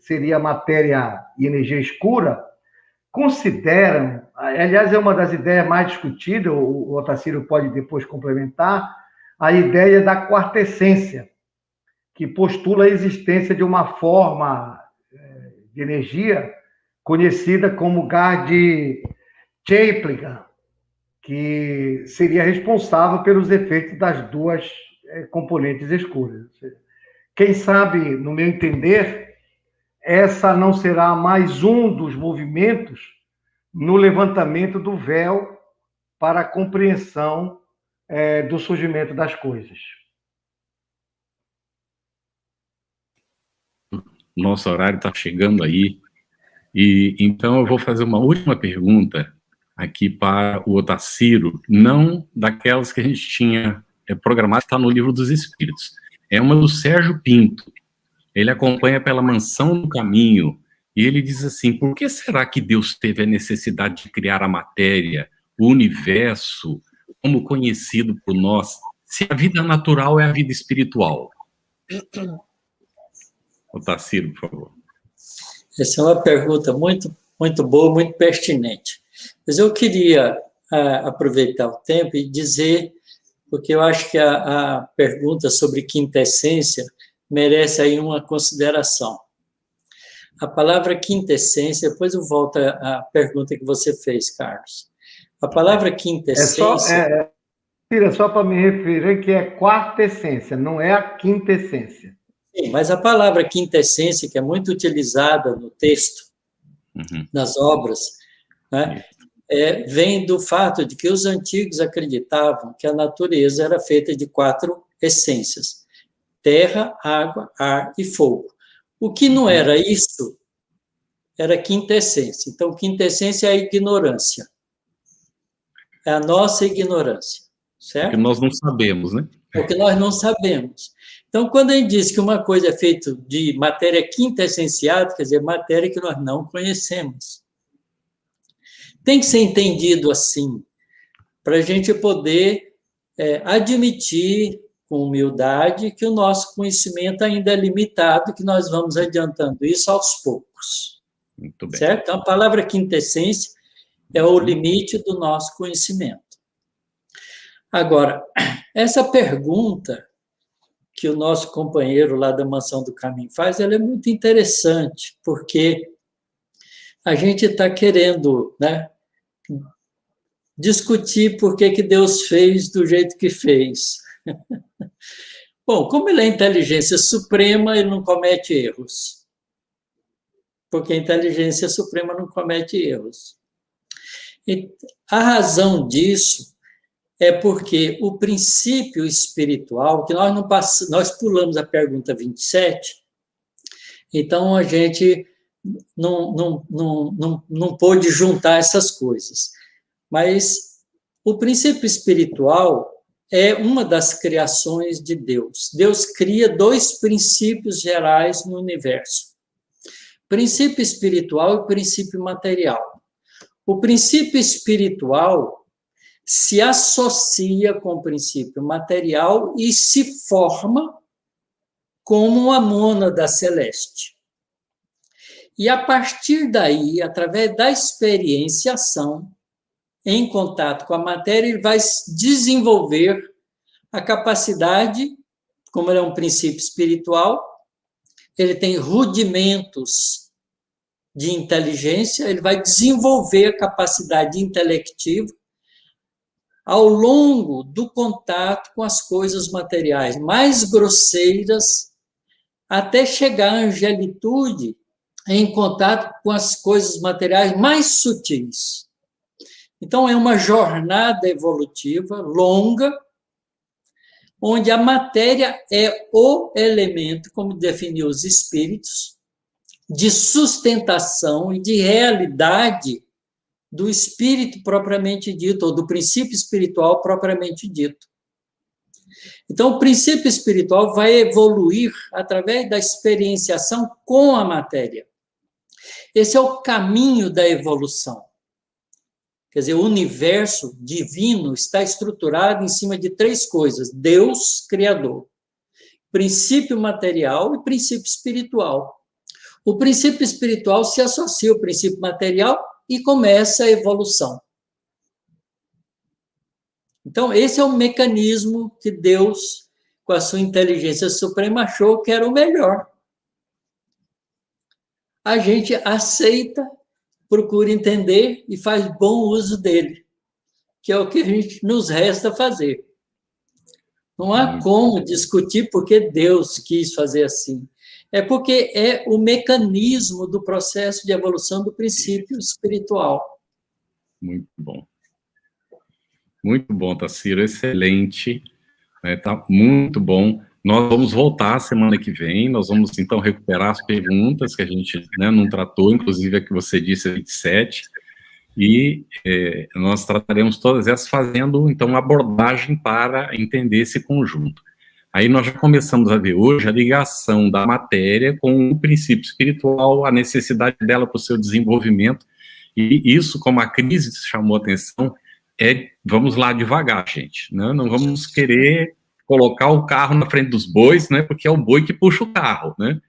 S4: seria matéria e energia escura, consideram, aliás, é uma das ideias mais discutidas, o Otacílio pode depois complementar, a ideia da quarta essência, que postula a existência de uma forma de energia conhecida como gás de Chaplingham, que seria responsável pelos efeitos das duas componentes escuras. Quem sabe, no meu entender, essa não será mais um dos movimentos no levantamento do véu para a compreensão do surgimento das coisas.
S1: Nosso horário está chegando aí, e então eu vou fazer uma última pergunta aqui para o Otacílio, não daquelas que a gente tinha programado, está no Livro dos Espíritos. É uma do Sérgio Pinto. Ele acompanha pela Mansão do Caminho, e ele diz assim: por que será que Deus teve a necessidade de criar a matéria, o universo, como conhecido por nós, se a vida natural é a vida espiritual? Otacílio, por favor.
S5: Essa é uma pergunta muito, muito boa, muito pertinente. Mas eu queria aproveitar o tempo e dizer, porque eu acho que a pergunta sobre quintessência merece aí uma consideração. A palavra quintessência, depois eu volto à pergunta que você fez, Carlos. A palavra quintessência...
S4: Só para me referir que é quarta essência, não é a quintessência.
S5: Sim, mas a palavra quintessência, que é muito utilizada no texto, nas obras, né, vem do fato de que os antigos acreditavam que a natureza era feita de 4 essências: terra, água, ar e fogo. O que não era isso era quintessência. Então, quintessência é a ignorância. É a nossa ignorância, certo?
S1: Porque nós não sabemos, né?
S5: Porque nós não sabemos. Então, quando a gente diz que uma coisa é feita de matéria quintessenciada, quer dizer, matéria que nós não conhecemos. Tem que ser entendido assim, para a gente poder admitir com humildade que o nosso conhecimento ainda é limitado, que nós vamos adiantando isso aos poucos.
S1: Muito bem.
S5: Certo? Então, a palavra quintessência é o limite do nosso conhecimento. Agora, essa pergunta que o nosso companheiro lá da Mansão do Caminho faz, ela é muito interessante, porque a gente está querendo, né, discutir por que Deus fez do jeito que fez. Bom, como ele é inteligência suprema, ele não comete erros. Porque a inteligência suprema não comete erros. E a razão disso é porque o princípio espiritual, que nós pulamos a pergunta 27, então a gente não pôde juntar essas coisas. Mas o princípio espiritual é uma das criações de Deus. Deus cria dois princípios gerais no universo: princípio espiritual e princípio material. O princípio espiritual se associa com o princípio material e se forma como uma mônada celeste. E a partir daí, através da experienciação, em contato com a matéria, ele vai desenvolver a capacidade, como ele é um princípio espiritual, ele tem rudimentos de inteligência, ele vai desenvolver a capacidade intelectiva ao longo do contato com as coisas materiais mais grosseiras, até chegar à angelitude em contato com as coisas materiais mais sutis. Então, é uma jornada evolutiva longa, onde a matéria é o elemento, como definiu os espíritos, de sustentação e de realidade do espírito propriamente dito, ou do princípio espiritual propriamente dito. Então, o princípio espiritual vai evoluir através da experienciação com a matéria. Esse é o caminho da evolução. Quer dizer, o universo divino está estruturado em cima de três coisas: Deus, Criador, princípio material e princípio espiritual. O princípio espiritual se associa ao princípio material e começa a evolução. Então, esse é o mecanismo que Deus, com a sua inteligência suprema, achou que era o melhor. A gente aceita, procura entender e faz bom uso dele, que é o que a gente nos resta fazer. Não há como discutir porque Deus quis fazer assim. É porque é o mecanismo do processo de evolução do princípio espiritual.
S1: Muito bom. Muito bom, Tarsilo, excelente. Tá muito bom. Nós vamos voltar semana que vem, nós vamos, então, recuperar as perguntas que a gente não tratou, inclusive a que você disse, a 27, e nós trataremos todas essas fazendo, então, uma abordagem para entender esse conjunto. Aí nós já começamos a ver hoje a ligação da matéria com o princípio espiritual, a necessidade dela para o seu desenvolvimento, e isso, como a crise chamou a atenção, vamos lá devagar, gente, né? Não vamos querer colocar o carro na frente dos bois, né? Porque é o boi que puxa o carro, né?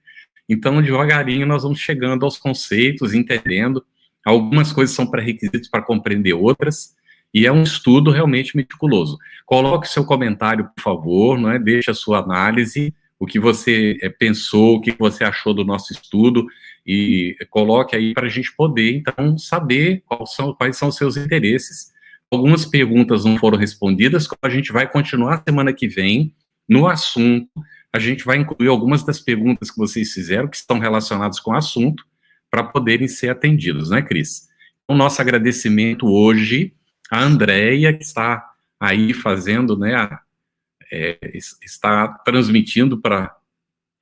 S1: Então, devagarinho, nós vamos chegando aos conceitos, entendendo. Algumas coisas são pré-requisitos para compreender outras, e é um estudo realmente meticuloso. Coloque seu comentário, por favor, não é? Deixe a sua análise, o que você pensou, o que você achou do nosso estudo, e coloque aí para a gente poder, então, saber quais são os seus interesses. Algumas perguntas não foram respondidas, como a gente vai continuar semana que vem no assunto, a gente vai incluir algumas das perguntas que vocês fizeram, que estão relacionadas com o assunto, para poderem ser atendidos, né, Cris? O nosso agradecimento hoje a Andréia, que está aí fazendo, né, está transmitindo para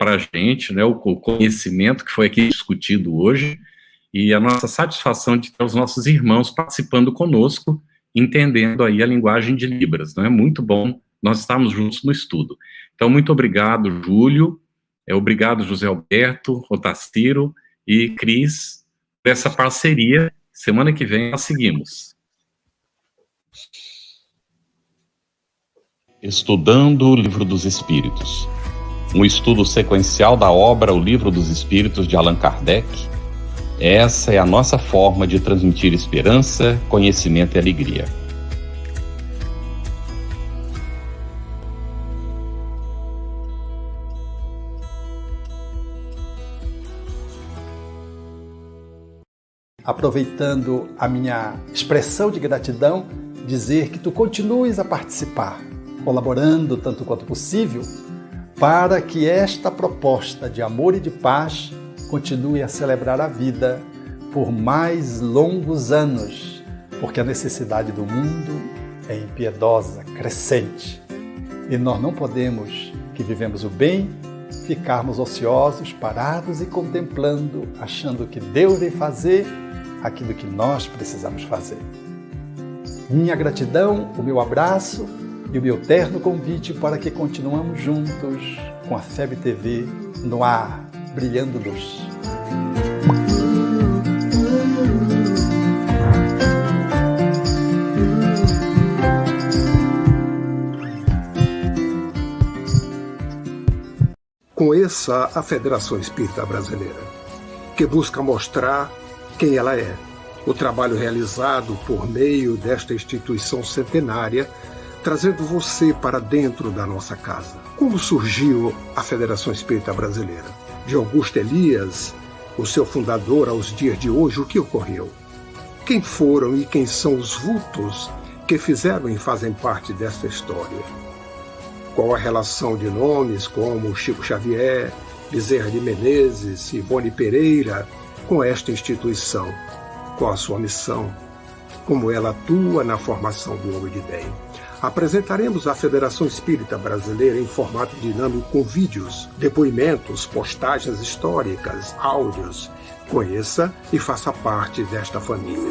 S1: a gente, né, o conhecimento que foi aqui discutido hoje, e a nossa satisfação de ter os nossos irmãos participando conosco, entendendo aí a linguagem de Libras, não é? Muito bom nós estarmos juntos no estudo. Então, muito obrigado, Júlio, obrigado, José Alberto, Otaciro e Cris, por essa parceria. Semana que vem nós seguimos. Estudando o Livro dos Espíritos. Um estudo sequencial da obra O Livro dos Espíritos de Allan Kardec. Essa é a nossa forma de transmitir esperança, conhecimento e alegria.
S6: Aproveitando a minha expressão de gratidão, dizer que tu continues a participar, colaborando tanto quanto possível, para que esta proposta de amor e de paz continue a celebrar a vida por mais longos anos, porque a necessidade do mundo é impiedosa, crescente. E nós não podemos, que vivemos o bem, ficarmos ociosos, parados e contemplando, achando que Deus vem fazer aquilo que nós precisamos fazer. Minha gratidão, o meu abraço e o meu terno convite para que continuemos juntos com a FEB TV no ar, brilhando luz.
S7: Conheça a Federação Espírita Brasileira, que busca mostrar quem ela é. O trabalho realizado por meio desta instituição centenária, trazendo você para dentro da nossa casa. Como surgiu a Federação Espírita Brasileira? De Augusto Elias, o seu fundador, aos dias de hoje, o que ocorreu? Quem foram e quem são os vultos que fizeram e fazem parte desta história? Qual a relação de nomes como Chico Xavier, Bezerra de Menezes e Ivone Pereira com esta instituição? Qual a sua missão? Como ela atua na formação do homem de bem? Apresentaremos a Federação Espírita Brasileira em formato dinâmico com vídeos, depoimentos, postagens históricas, áudios. Conheça e faça parte desta família.